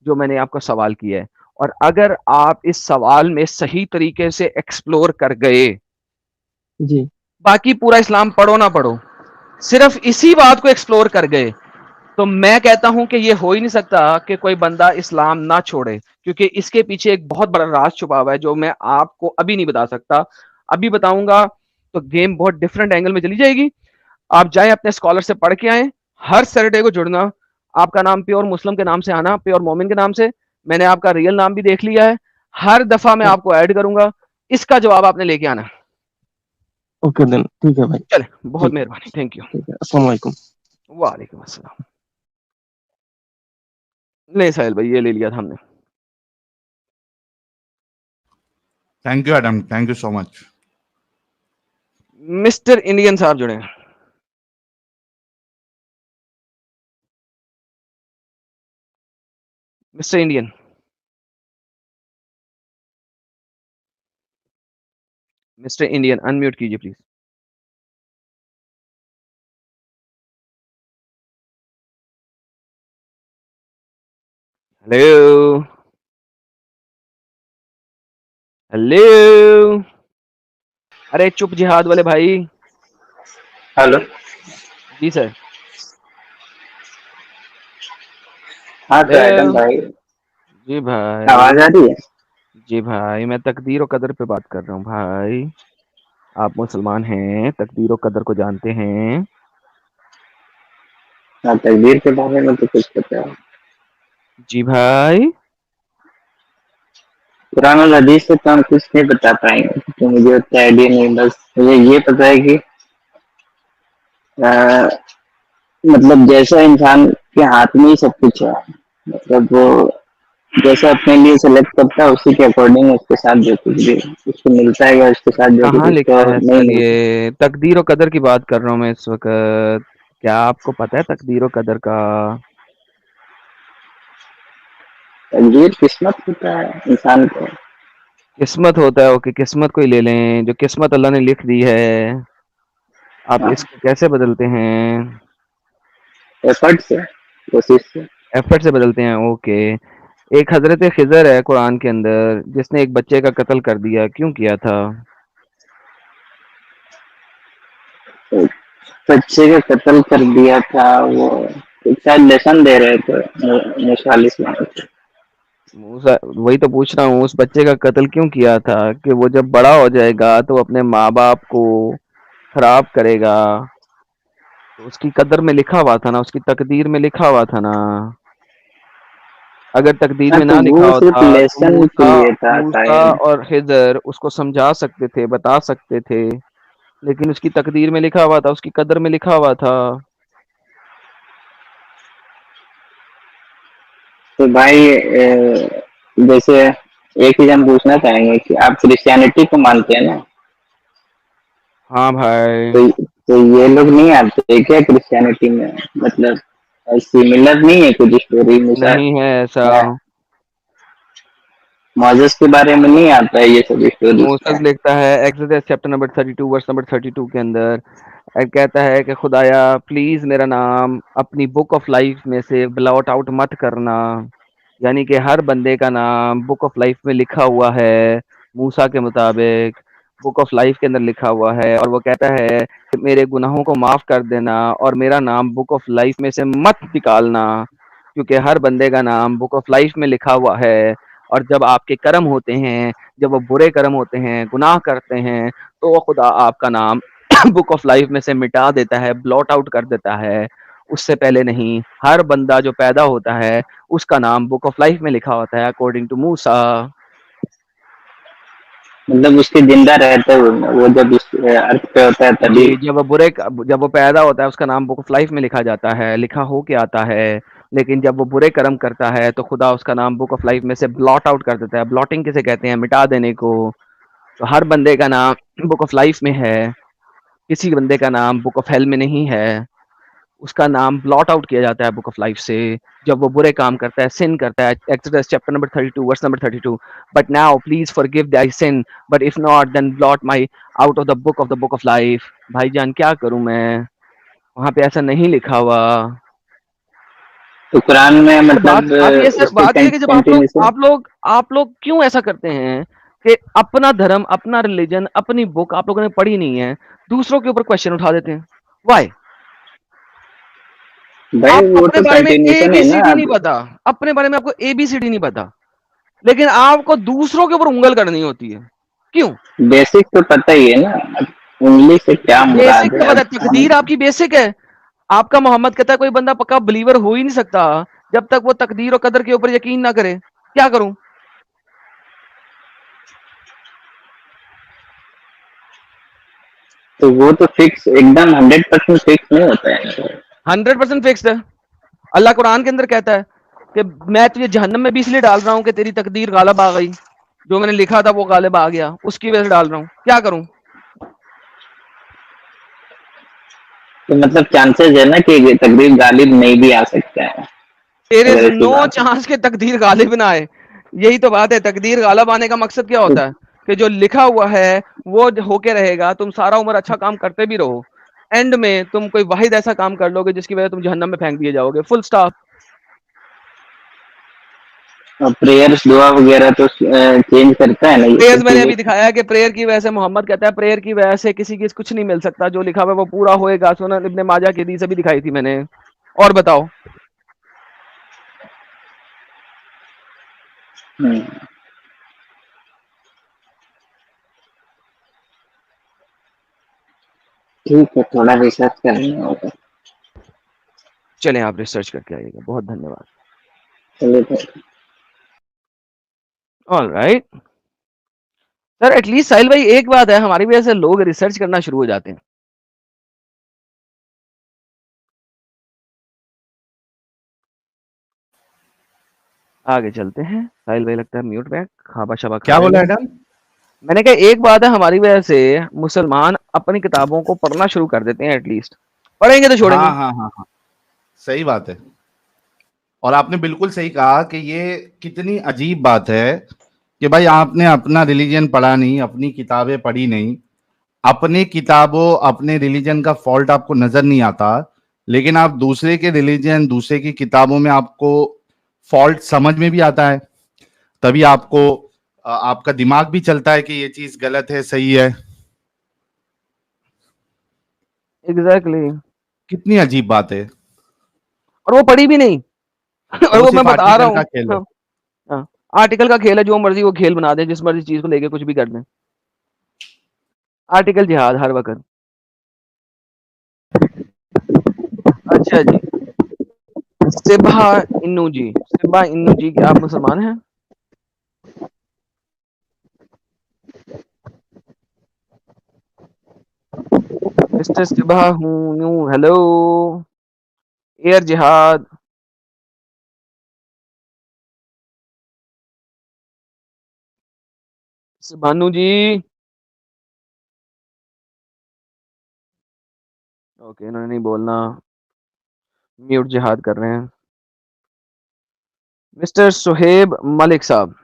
जो मैंने आपको सवाल किया है। और अगर आप इस सवाल में सही तरीके से एक्सप्लोर कर गए, जी, बाकी पूरा इस्लाम पढ़ो ना पढ़ो, सिर्फ इसी बात को एक्सप्लोर कर गए, तो मैं कहता हूं कि ये हो ही नहीं सकता कि कोई बंदा इस्लाम ना छोड़े, क्योंकि इसके पीछे एक बहुत बड़ा राज छुपा हुआ है जो मैं आपको अभी नहीं बता सकता। अभी बताऊंगा तो गेम बहुत डिफरेंट एंगल में चली जाएगी। आप जाएं अपने स्कॉलर से पढ़ के आए, हर सैटरडे को जुड़ना, आपका नाम प्योर मुस्लिम के नाम से आना, प्योर मोमिन के नाम से। मैंने आपका रियल नाम भी देख लिया है, हर दफा मैं आपको ऐड करूंगा, इसका जवाब आपने लेके आना। ओके देन, ठीक है भाई। चले, बहुत ठीक मेहरबानी, थैंक यू। ठीक है, अस्सलाम वालेकुम। वालेकुम अस्सलाम। नहीं साहिल भाई, ये ले लिया था हमने। Thank you Adam, thank you so much. Mister Indian साहब जुड़े हैं। Mister Indian, mister Indian unmute कीजिए प्लीज। Hello, hello. अरे चुप जिहाद वाले भाई। हेलो। जी सर। हाँ तो एडम हेलो। भाई, जी भाई। आवाज आ रही है? जी भाई, मैं तकदीर और कदर पे बात कर रहा हूँ भाई। आप मुसलमान हैं, तकदीर और कदर को जानते हैं। हाँ, तकदीर के बारे में तो कुछ पता है। जी भाई। कुरान और हदीस से तो हम कुछ नहीं बता पाएंगे, तो मुझे उतना आइडिया नहीं। बस मुझे ये पता है कि आ, मतलब जैसा इंसान के हाथ में ही सब कुछ है, मतलब वो जैसा अपने लिए सेलेक्ट करता है उसी के अकॉर्डिंग उसके साथ जो कुछ भी उसको मिलता है या उसके साथ जो कुछ कहाँ उसको लिखा है नहीं सर मिलता। ये? तकदीर और कदर की बात कर रहा हूँ मैं इस वक्त। क्या आपको पता है तकदीर और कदर का? तकदीर किस्मत होता है इंसान को। किस्मत होता है, ओके, किस्मत को ही ले लें। जो किस्मत अल्लाह ने लिख दी है, आप हाँ, इसको कैसे बदलते हैं? एफर्ट से, कोशिश से। एफर्ट से बदलते हैं, ओके। एक हजरत खिजर है कुरान के अंदर, जिसने एक बच्चे का कत्ल कर दिया, क्यों किया था? तो बच्चे का कत्ल कर दिया था वो, एक शायद लेसन दे रहे थे मूसा अलैहिस्सलाम को। मूसा, वही तो पूछ रहा हूँ, उस बच्चे का कत्ल क्यों किया था? कि वो जब बड़ा हो जाएगा तो अपने माँ बाप को खराब करेगा। तो उसकी कदर में लिखा हुआ था ना, उसकी तकदीर में लिखा हुआ था ना। अगर तकदीर हाँ, में तो ना लिखा वो सिर्फ होता तो लेसन के मूसा, लिए था मूसा शायद। और खिजर उसको समझा सकते थे, बता सकते थे। लेकिन उसकी तकदीर में लिखा हुआ था, उसकी कदर में लिखा हुआ था। तो भाई जैसे एक चीज हम पूछना चाहेंगे कि आप क्रिश्चियनिटी को मानते हैं ना? हाँ भाई। तो ये लोग नहीं आते क्या क्रिश्चियनिटी में? मतलब सिमिलर नहीं है कुछ स्टोरी मूसा नहीं है ऐसा। मोजेस के बारे में नहीं आता है ये सब स्टोरीज मूसा का? लिखता है Exodus chapter number 32 verse number 32 के अंदर, कहता है कि खुदाया प्लीज मेरा नाम अपनी बुक ऑफ लाइफ में से ब्लॉट आउट मत करना। यानी कि हर बंदे का नाम बुक ऑफ लाइफ में लिखा हुआ है, मूसा के मुताबिक बुक ऑफ लाइफ के अंदर लिखा हुआ है। और वो कहता है कि मेरे गुनाहों को माफ कर देना और मेरा नाम बुक ऑफ लाइफ में से मत निकालना, क्योंकि हर बंदे का नाम बुक ऑफ लाइफ में लिखा हुआ है। और जब आपके कर्म होते हैं, जब वो बुरे कर्म होते हैं, गुनाह करते हैं, तो वो खुदा आपका नाम बुक ऑफ लाइफ में से मिटा देता है, ब्लॉट आउट कर देता है। उससे पहले नहीं, हर बंदा जो पैदा होता है उसका नाम बुक ऑफ लाइफ में लिखा होता है अकॉर्डिंग टू मूसा। मतलब उसके जिंदा रहते हुए वो जब इस अर्थ पे होता है तभी। जी, जब वो पैदा होता है उसका नाम बुक ऑफ लाइफ में लिखा जाता है, लिखा हो के आता है। लेकिन जब वो बुरे कर्म करता है तो खुदा उसका नाम बुक ऑफ लाइफ में से ब्लॉट आउट कर देता है। ब्लॉटिंग किसे कहते हैं? मिटा देने को। तो हर बंदे का नाम बुक ऑफ लाइफ में है, किसी बंदे का नाम बुक ऑफ हेल में नहीं है। उसका नाम ब्लॉट आउट किया जाता है बुक ऑफ लाइफ से जब वो बुरे काम करता है, सिन करता है। Exodus chapter number 32 verse number 32, but now please forgive thy sin, but if not then blot my out of the book of life. भाईजान क्या करूं मैं? वहां पे ऐसा नहीं लिखा हुआ। तो कुरान में तो बात मतलब बात ये सर उसके बात ये है कि जब कंटिन्यूशन। आप लोग क्यों ऐसा करते हैं कि अपना धर्म, अपना रिलीजन, अपनी बुक आप लोगों ने पढ़ी नहीं है, दूसरों के ऊपर क्वेश्चन उठा देते हैं? वाई? भाई आप वो अपने तो बारे में कंटिन्यूशन है ना एबीसीडी नहीं अब। पता, अपने बारे में आपको एबीसीडी नहीं पता, लेकिन आपको दूसरों के ऊपर उंगल करनी होती है। क्यों? बेसिक तो पता ही है ना, उंगली से क्या बेसिक मुराद क्या है पता अब है? तकदीर आपकी बेसिक है। आपका मोहम्मद कहता है कोई बंदा पक्का बिलीवर हो ही नहीं सकता जब तक वो तकदीर और कदर के ऊपर यकीन ना करे। क्या करूं? तो वो तो फिक्स एकदम 100% फिक्स नहीं होता है। 100% फिक्स्ड है। अल्लाह कुरान के अंदर कहता है कि मैं तुझे जहन्नम में भी इसलिए डाल रहा हूं कि तेरी तकदीर गालिब आ गई, जो मैंने लिखा था वो गालिब आ गया, उसकी वजह से डाल रहा हूं। क्या करूं? तो मतलब चांसेस है ना कि तकदीर गालिब नहीं भी आ सकता है, देयर इज अगर ऐसी नो बात है। चांस के तकदीर गालिब ना आए। यही तो बात है। तकदीर गालिब आने का मकसद क्या तो, होता है? कि जो लिखा हुआ है वो होके रहेगा। तुम सारा उम्र अच्छा काम करते भी रहो, एंड में तुम कोई वाहिद ऐसा काम कर लोगे जिसकी वजह से तुम जहन्नम में फेंक दिए जाओगे। Full stop. प्रेयर्स दुआ वगैरह तो चेंज करता है ना ये प्रेयर्स सब मैंने चीजें। अभी दिखाया कि प्रेयर की वजह से, मोहम्मद कहता है प्रेयर की वजह से किसी की कुछ नहीं मिल सकता, जो लिखा हुआ है वो पूरा होएगा। सुनन इब्ने माजा की हदीस अभी दिखाई थी मैंने। और बताओ। हम्म, ठीक है, थोड़ा रिसर्च करना होगा। चलें आप रिसर्च करके आइएगा। बहुत धन्यवाद। चलिए फिर। ऑलराइट सर, एटलीस्ट साहिल भाई एक बात है, हमारी वजह से लोग रिसर्च करना शुरू हो जाते हैं। आगे चलते हैं। साहिल भाई लगता है म्यूट बैक, खाबा शबा खा क्या रहे बोला हैं। एडम? मैंने कहा एक बात है, हमारी वजह से मुसलमान अपनी किताबों को पढ़ना शुरू कर देते हैं। एटलीस्ट पढ़ेंगे तो छोड़ेंगे। हाँ हाँ हाँ हाँ, सही बात है। और आपने बिल्कुल सही कहा कि ये कितनी अजीब बात है कि भाई आपने अपना रिलीजन पढ़ा नहीं, अपनी किताबें पढ़ी नहीं, अपने किताबों अपने रिलीजन का फॉल्ट आपको नजर नहीं आता, लेकिन आप दूसरे के रिलीजन दूसरे की किताबों में आपको फॉल्ट समझ में भी आता है, तभी आपको आपका दिमाग भी चलता है कि ये चीज गलत है सही है। एग्जैक्टली। कितनी अजीब बात है। और वो पढ़ी भी नहीं। और वो वो मैं सिर्फ बता रहा आर्टिकल का हूँ। खेल है। हाँ, हाँ। आर्टिकल का खेल है, जो मर्जी वो खेल बना दे, जिस मर्जी चीज को लेके कुछ भी कर दें। आर्टिकल जिहाद हर वक्त। अच्छा जी। सिबहा इन्नू जी, सिबहा इन्नू जी, क्या आप मुसलमान हैं? मिस्टर सिबहा हूँ, हेलो। एयर जिहाद। सिबानू जी। ओके, इन्होंने नहीं बोलना, म्यूट जिहाद कर रहे हैं। मिस्टर सुहेब मलिक साहब।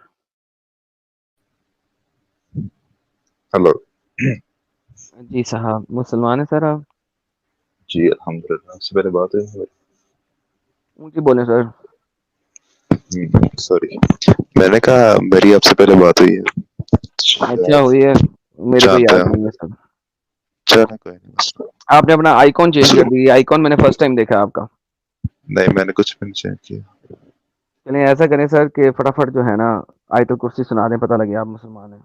हेलो। जी साहब, मुसलमान है सर आप? जी अल्हम्दुलिल्लाह, आपसे पहले बात है। ऊंची बोले सर। सॉरी, मैंने कहा मेरी आपसे पहले बात हुई है। अच्छा हुई है। मेरे को जानते याद हैं, नहीं है सर। चलो कोई नहीं, बस। आपने अपना आइकॉन चेंज कर दिया। आइकॉन मैंने फर्स्ट टाइम देखा आपका। नहीं, मैंने कुछ भी नहीं चेंज किया। चलिए ऐसा करें सर कि फटाफट जो है ना आयतुल कुर्सी सुना दें, पता लगे आप मुसलमान हैं।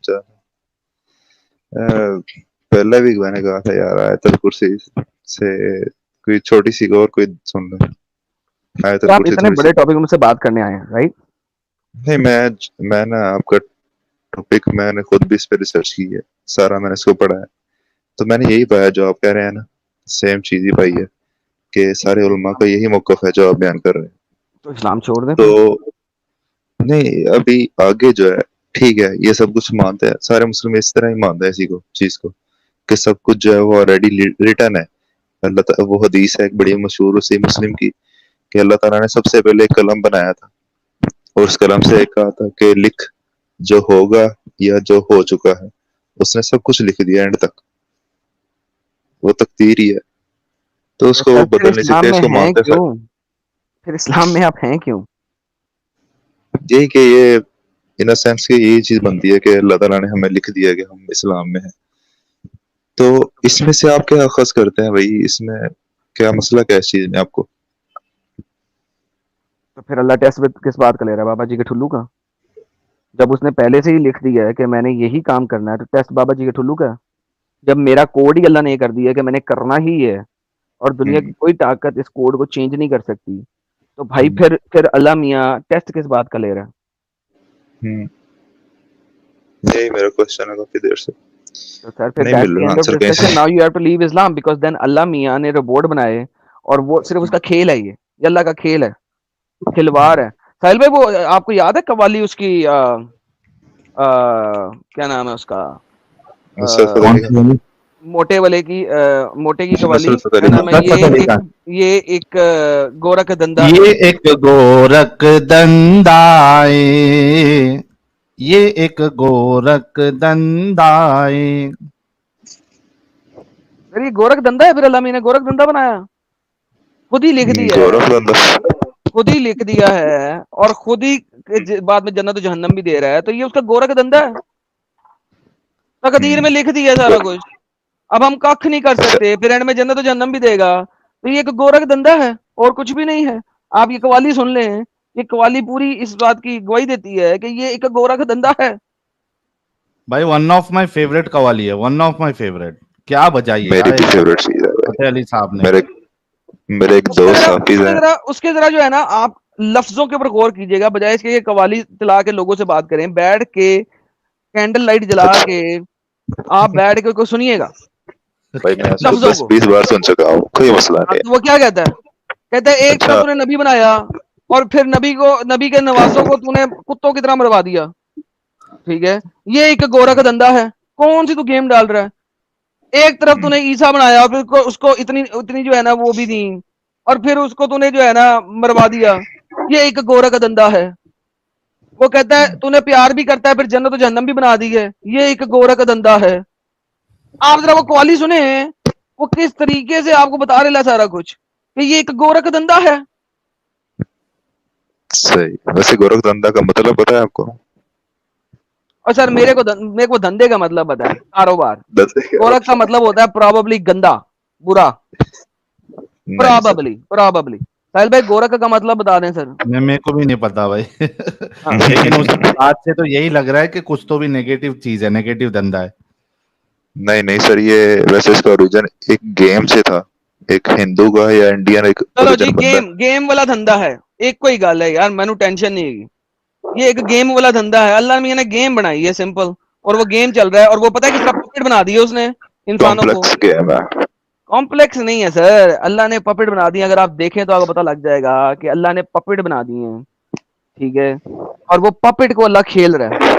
चलो, पहले भी मैंने कहा था यार, आयतुल कुर्सी से कोई छोटी सी और कोई सुन ले। आयतुल तो आप कुर्सी इतने थोड़ी सी। बड़े टॉपिक मुझसे बात करने आए हैं, राइट? नहीं, मैं ना आपका टॉपिक मैंने खुद भी इस पे रिसर्च की है, सारा मैंने इसको पढ़ा है, तो मैंने यही पाया जो आप कह रहे हैं ना, सेम चीज ही पाई है कि सारे उलमा का यही मौक़िफ़ है जो आप बयान कर रहे हैं। तो इस्लाम छोड़ दें फिर। तो नहीं, अभी आगे जो है ठीक है, ये सब कुछ मानते हैं, सारे मुस्लिम इस तरह ही मानते हैं इसी को, चीज को, कि सब कुछ जो है वो ऑलरेडी रिटन है। वो हदीस है एक बड़ी मशहूर उसी मुस्लिम की, कि अल्लाह ताला ने सबसे पहले एक कलम बनाया था और उस कलम से एक कहा था कि लिख जो होगा या जो हो चुका है, उसने सब कुछ लिख दिया एंड तक, वो तकदीर ही है, तो तो उसको सर वो फिर बदल नहीं इस्लाम सकते, में इसको हैं मानते हैं। क्यों? फिर इस्लाम में आप हैं क्यों? यही कि ये इन सेंस की यही चीज बनती है कि अल्लाह ताला ने हमें लिख दिया कि हम इस्लाम में हैं। तो इसमें से आप क्या अखज़ करते हैं भाई, इसमें क्या मसला क्या है इस चीज में आपको? तो फिर अल्लाह टेस्ट किस बात का ले रहा है? बाबा जी के ठुल्लू का? जब उसने पहले से ही लिख दिया है कि मैंने यही काम करना है, तो टेस्ट बाबा जी के ठुल्लू का है? जब मेरा कोड ही अल्लाह ने कर दिया है कि मैंने करना ही है और दुनिया की कोई ताकत इस कोड को चेंज नहीं कर सकती, तो भाई फिर अल्लाह मियाँ टेस्ट किस बात का ले रहा है? यही मेरा क्वेश्चन है काफी देर से, तो सर फिर नहीं दैट्स मिल द रहा एंड ऑफ आंसर कहीं डिस्कशन, से। Now you have to leave Islam because then Allah मियाँ ने रोबोट बनाए और वो सिर्फ उसका खेल है, ये अल्लाह का खेल है, खिलवाड़ है। साहिल भाई वो आपको याद है कवाली उसकी क्या नाम है उसका, नुसरत अ, फतेह अली खान। मोटे वाले की मोटे की कवाली नुसरत फतेह क्या अली नाम है, खान। ये एक गोरख धंधा है। ये एक गोरख धंधाए, ये एक गोरख धंधाए। फिर ये गोरख धंधा है, फिर अल्लाह मियाँ ने गोरख धंधा बनाया, खुद ही लिख दिया गोरख है, धंधा। खुद ही लिख दिया है और खुद ही बाद में जन्नत और जहन्नम भी दे रहा है, तो ये उसका गोरख धंधा है, तकदीर में लिख दिया है सारा कुछ। अब हम कख नहीं कर सकते, फिर एंड में जन्नत और जहन्नम भी देगा, तो ये एक गोरख धंधा है और कुछ भी नहीं है। आप ये कवाली सुन लें, ये कवाली पूरी इस बात की गवाही देती है कि ये एक गोरख धंधा है। भाई one of my favourite qawwali है, वन ऑफ माय फेवरेट। क्या बजाई है मेरी यार भी फेवरेट चीज है भाई। फतेह अली साहब ने। मेरे एक दोस्त हाफिज हैं। उसके जरा जो है ना, आप लफ्जों के ऊपर गौर कीजिएगा, बजाय इसके ये कवाली चला के लोगों से बात करें, बैठ के कैंडल लाइट जला के आप बैठ के कोई सुनिएगा भाई मैं इसको लफ्जों 10-20 बार सुन चुका हूँ, कोई मसला नहीं। तो वो क्या कहता है? कहता है एक तरफ अच्छा। तूने नबी बनाया और फिर नबी के नवासों को तूने कुत्तों की तरह मरवा दिया, ठीक है, ये एक गोरख धंधा है। कौन सी तू गेम डाल रहा है? एक तरफ तूने ईसा बनाया और फिर उसको इतनी इतनी जो है ना वो भी दी और फिर उसको तूने जो है ना मरवा दिया, ये एक गोरख धंधा है। वो कहता है तूने प्यार भी करता है फिर जन्नत और जहन्नम भी बना दी है, ये एक गोरख धंधा है। आप जरा वो कवाली सुने, वो किस तरीके से आपको बता रहा है सारा कुछ कि ये एक गोरख धंधा है। सही। वैसे गोरख धंधा का मतलब पता है आपको? और सर मेरे को धंधे का मतलब पता है, कारोबार। धंधे का गोरख का मतलब होता है प्रोबेबली गंदा, बुरा, नहीं सर। प्रोबेबली। साहिल भाई गोरख का मतलब बता दें सर। मेरे को भी नहीं पता भाई लेकिन उसकी बात से तो यही लग रहा है कि कुछ तो भी नेगेटिव चीज है, नेगेटिव धंधा है। नहीं नहीं सर, ये वैसे इसका ओरिजिन एक गेम से था, एक हिंदू का या इंडियन एक चलो जी, ओरिजिन बंदा। गेम वाला धंधा है। एक कोई गल है यार, मैनू टेंशन नहीं है, ये एक गेम वाला धंधा है। अल्लाह मियां ने गेम बनाई है सिंपल, और वो गेम चल रहा है, और वो पता है किस तरह पपेट बना दी है उसने इंसानों को। कॉम्प्लेक्स गेम है। कॉम्प्लेक्स नहीं है सर, अल्लाह ने पपेट बना दी है। अगर आप देखें तो आपको पता लग जाएगा कि अल्लाह ने पपेट बना दी है, ठीक है, और वो पपेट को अल्लाह खेल रहा है।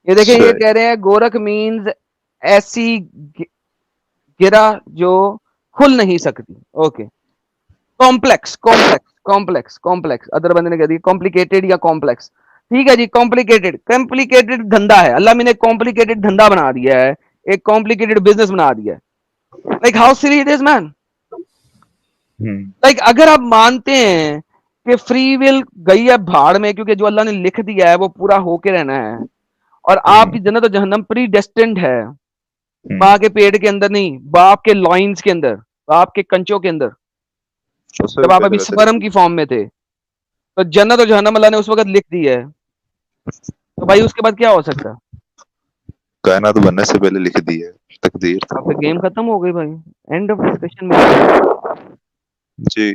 ये देखिए, ये कह रहे हैं गोरख मीन्स ऐसी गिरा जो खुल नहीं सकती। Okay, complex complex complex complex, other बंदे ने कह दिया कॉम्प्लिकेटेड या कॉम्प्लेक्स। ठीक है जी, कॉम्प्लिकेटेड धंधा है। अल्लाह मैंने कॉम्प्लिकेटेड धंधा बना दिया है, एक कॉम्प्लिकेटेड बिजनेस बना दिया है। Like how silly it is man. Like अगर आप मानते हैं कि फ्री विल गई है भाड़ में, क्योंकि जो अल्लाह ने लिख दिया है वो पूरा होके रहना है, और आपकी जन्नत और जहन्नम प्री डेस्टिन्ड है, माँ के पेट के अंदर नहीं, बाप के लॉइंस के अंदर, बाप के कंचों के अंदर, जब आप अभी स्पर्म की फॉर्म में थे, तो जन्नत और जहन्नम अल्लाह ने उस वक्त लिख दी है, तो भाई उसके बाद क्या हो सकता है? कायनात बनने से पहले लिख दी है तकदीर। अब तो गेम खत्म हो गई भाई, एंड ऑफ डिस्कशन। जी,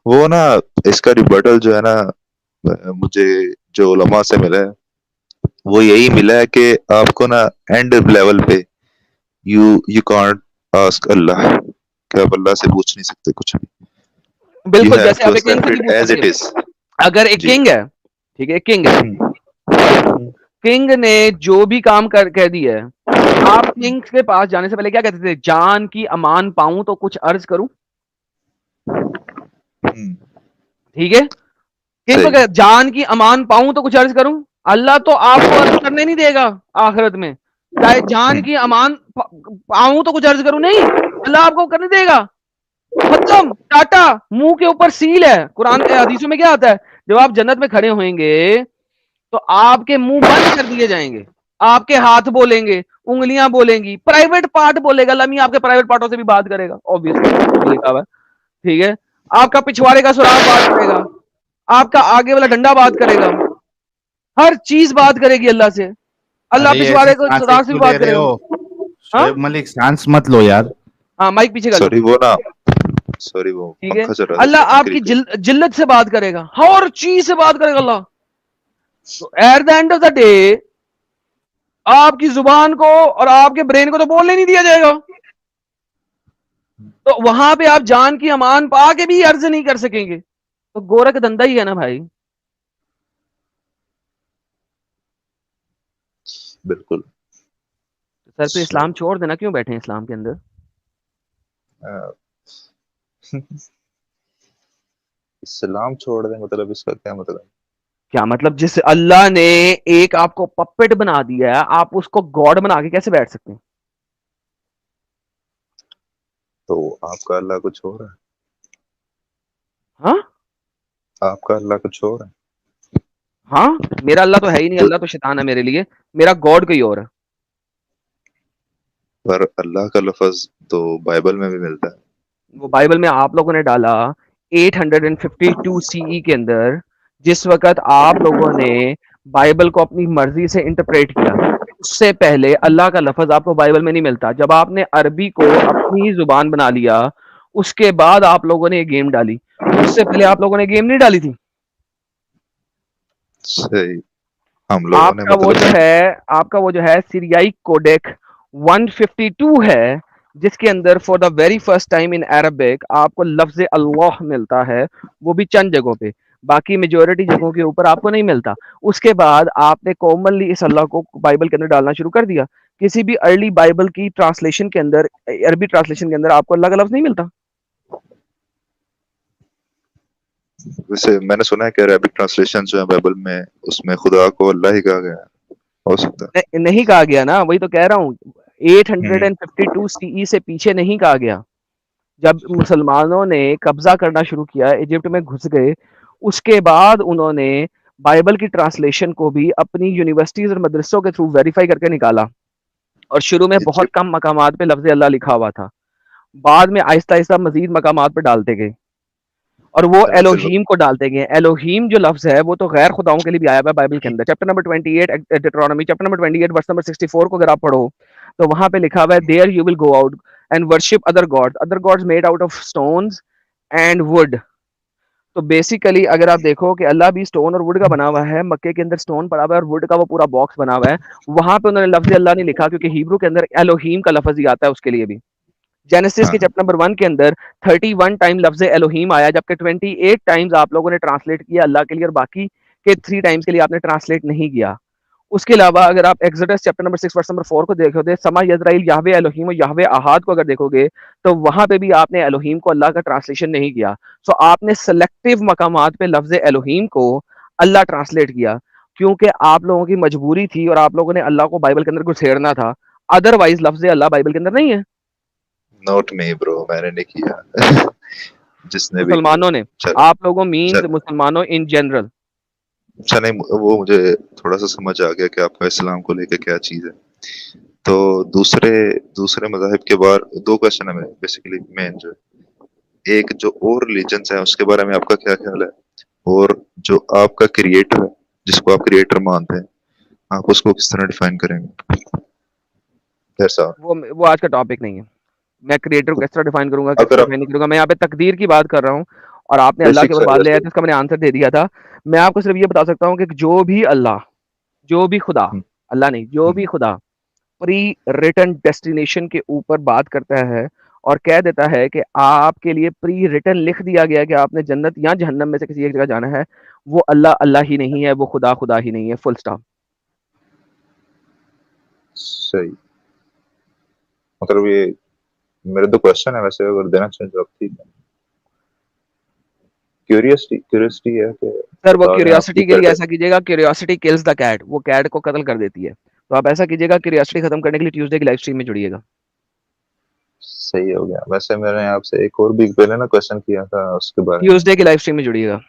वो ना इसका रिबटल जो है ना मुझे जो उलमा से मिला है वो यही मिला है कि आपको ना एंड लेवल पे यू कांट आस्क अल्लाह कि आप अल्लाह से पूछ नहीं सकते कुछ भी। यू बिल्कुल, हैव जैसे टू आप एक किंग से एक्सेप्ट नहीं इट पूछ एज इट सकते। इज। अगर एक जी। किंग है, ठीक है, किंग है, किंग ने जो भी काम कर कह दिया है, आप किंग के पास जाने से पहले क्या कहते थे? जान की अमान पाऊं तो कुछ अर्ज करूं, ठीक है? किंग को सही। क्या, जान की अमान पाऊं तो कुछ अर्ज करूं। अल्लाह तो आपको अर्ज करने नहीं देगा आखिरत में, चाहे जान की अमान पाऊं तो कुछ अर्ज करूं, नहीं, अल्लाह आपको करने देगा। खत्म, टाटा, मुंह के ऊपर सील है। कुरान हदीसों में क्या आता है? जब आप जन्नत में खड़े होंगे तो आपके मुंह बंद कर दिए जाएंगे, आपके हाथ बोलेंगे, उंगलियां बोलेंगी, प्राइवेट पार्ट बोलेगा। अल्लाह मियां आपके प्राइवेट पार्टों से भी बात करेगा, ऑब्वियसली लिखा हुआ है, ठीक है? आपका पिछवाड़े का सुराग बात करेगा, आपका आगे वाला डंडा बात करेगा, हर चीज बात करेगी अल्लाह से। अल्लाह अरे ये ऐसी पिछवाड़े को सांसें सुराग से भी क्यों ले बात रहे करेगा। हो हाँ शोएब मलिक? सांस मत लो यार। हाँ, माइक पीछे कर लो, सॉरी वो ना सॉरी वो ठीक है? पंखा चल रहा था अल्लाह उसका आपकी पंखे के। जिल्लत से बात करेगा, हर चीज से बात करेगा अल्लाह। तो eight the end of the day आपकी जुबान को और आपके ब्रेन को तो बोलने नहीं दिया जाएगा, तो वहां पे आप जान की अमान पा के भी अर्ज नहीं कर सकेंगे। तो गोरख धंधा ही है ना भाई। बिल्कुल। सर पे इस्लाम छोड़ देना, क्यों बैठे हैं इस्लाम के अंदर? इस्लाम छोड़ दे मतलब इसका क्या मतलब? क्या मतलब? जिस अल्लाह ने एक आपको पपेट बना दिया है, आप उसको गॉड बना के कैसे बैठ सकते हैं? तो आपका अल्लाह कुछ और है? हाँ आपका अल्लाह कुछ और है? हाँ, मेरा अल्लाह तो है ही नहीं, तो अल्लाह तो शैतान है मेरे लिए, मेरा गॉड कोई और है। पर अल्लाह का लफ्ज तो बाइबल में भी मिलता है। वो बाइबल में आप लोगों ने डाला 852 सीई के अंदर, जिस वक्त आप लोगों ने बाइबल को अपनी मर्जी से इंटरप्रेट किया, उससे पहले अल्लाह का लफ्ज आपको बाइबल में नहीं मिलता। जब आपने अरबी को अपनी जुबान बना लिया, उसके बाद आप लोगों ने ये गेम डाली, उससे पहले आप लोगों ने गेम नहीं डाली थी। सही। हम लोगों ने मतलब आपका वो जो है सीरियाई कोडेक 152 है, जिसके अंदर for the very first time in Arabic आपको लफ्ज अल्लाह मिलता है, वो भी चंद जगहों पे, बाकी मेजोरिटी जगहों के ऊपर आपको नहीं मिलता। उसके बाद आपने कॉमनली इस अल्लाह को बाइबल के अंदर डालना शुरू कर दिया। किसी भी अर्ली बाइबल की ट्रांसलेशन के अंदर, अरबी ट्रांसलेशन के अंदर आपको अल्लाह का लफ्ज नहीं मिलता। वैसे मैंने सुना है कि अरबिक ट्रांसलेशन जो है बाइबल में उसमें खुदा को अल्लाह ही कहा गया है। हो सकता है। नहीं कहा गया ना, वही तो कह रहा हूँ, 852 सीई से पीछे नहीं कहा गया। जब मुसलमानों ने कब्जा करना शुरू किया, इजिप्ट में घुस गए, उसके बाद उन्होंने बाइबल की ट्रांसलेशन को भी अपनी यूनिवर्सिटीज और मदरसों के थ्रू वेरीफाई करके निकाला, और शुरू में बहुत इजिप्ट। कम मकामात पे लफ्ज अल्लाह लिखा हुआ था, बाद में आहिस्ता आहिस्ता मजीद मकामात पे डालते गए, और वो चलो। एलोहीम को डालते गए। एलोहीम जो लफ्ज है वो तो गैर खुदाओं के लिए भी आया हुआ है बाइबल के अंदर। Chapter number 28 Deuteronomy chapter number 28 verse number 64 को अगर आप पढ़ो तो वहां पे लिखा हुआ है, there you will go out and worship other gods made out of stones and wood. तो बेसिकली अगर आप देखो कि अल्लाह भी स्टोन और वुड का बना हुआ है, मक्के के अंदर स्टोन पड़ा हुआ है और वुड का वो पूरा बॉक्स बना हुआ है, वहां पे उन्होंने लफ्ज अल्लाह नहीं लिखा, क्योंकि हिब्रू के अंदर एलोहीम का लफ्ज ही आता है उसके लिए भी। जेनेसिस के हाँ। चैप्टर नंबर 1 के अंदर 31 टाइम लफ्ज एलोहीम आया, जबकि 28 टाइम्स आप लोगों ने ट्रांसलेट किया अल्लाह के लिए, और बाकी के 3 टाइम्स के लिए आपने ट्रांसलेट नहीं किया। उसके अलावा अगर आप Exodus chapter number 6 verse number 4 को देखोगे, समा यजराइल याहवे एलोहीम और याहवे अहाद को अगर देखोगे, तो वहां पे भी आपने एलोहीम को अल्लाह का ट्रांसलेशन नहीं किया। सो आपने सेलेक्टिव मकामात पे लफ्ज एलोहीम को अल्लाह ट्रांसलेट किया, क्योंकि आप लोगों की मजबूरी थी और आप लोगों ने अल्लाह को बाइबल के अंदर घुसेड़ना था। अदरवाइज लफ्ज अल्लाह बाइबल के अंदर नहीं है। नोट मी ब्रो, मैंने नहीं किया। जिसने भी किया। मुसलमानों ने, चल आप लोगों मीन्स चल मुसलमानों इन जनरल। चले वो मुझे थोड़ा सा समझ आ गया कि आपका इस्लाम को लेके क्या चीज है। तो दूसरे दूसरे मजाहिब के बारे दो क्वेश्चन है मेरे बेसिकली मेन जो है। एक जो और रिलीजन्स है उसके बारे में आपका क्या ख्याल है, और जो आपका क्रिएटर है जिसको आप क्रिएटर मानते हैं आप उसको किस तरह डिफाइन करेंगे? कैसा? वो आज का टॉपिक नहीं है। मैं क्रिएटर को किस तरह डिफाइन करूंगा, किस अगर तरह आप डिफाइन नहीं करूंगा? मैं यहाँ पे तकदीर की बात कर रहा हूँ और आपने अल्लाह के बेसिक ऊपर सा बात ले आया, जैसे तो इसका मैंने आंसर दे दिया था। मैं आपको सिर्फ ये बता सकता हूँ कि जो भी अल्लाह, जो भी खुदा, हम्म, अल्लाह नहीं, जो भी खुदा प्री रिटन डेस्टिनेशन के ऊपर बात करता है और कह देता है कि आपके लिए प्री रिटन लिख दिया गया है कि आपने जन्नत या जहन्नम में से किसी एक जगह जाना है, वो अल्लाह अल्लाह ही नहीं है, वो खुदा खुदा ही नहीं है, फुल स्टॉप। सही, मतलब ये मेरा तो क्वेश्चन है, वैसे अगर देना चाहें जवाब ठीक है। क्यूरियोसिटी है कि सर वो बता दें आपकी क्यूरियोसिटी के लिए ऐसा कीजिएगा, क्यूरियोसिटी किल्स द कैट, वो कैट को कत्ल कर देती है। तो आप ऐसा कीजिएगा, क्यूरियोसिटी खत्म करने के लिए ट्यूसडे की लाइव स्ट्रीम में जुड़िएगा। सही हो गया। वैसे मैंने आपसे एक और भी पहले ना क्वेश्चन किया था उसके बारे में। ट्यूसडे की लाइव स्ट्रीम में जुड़िएगा।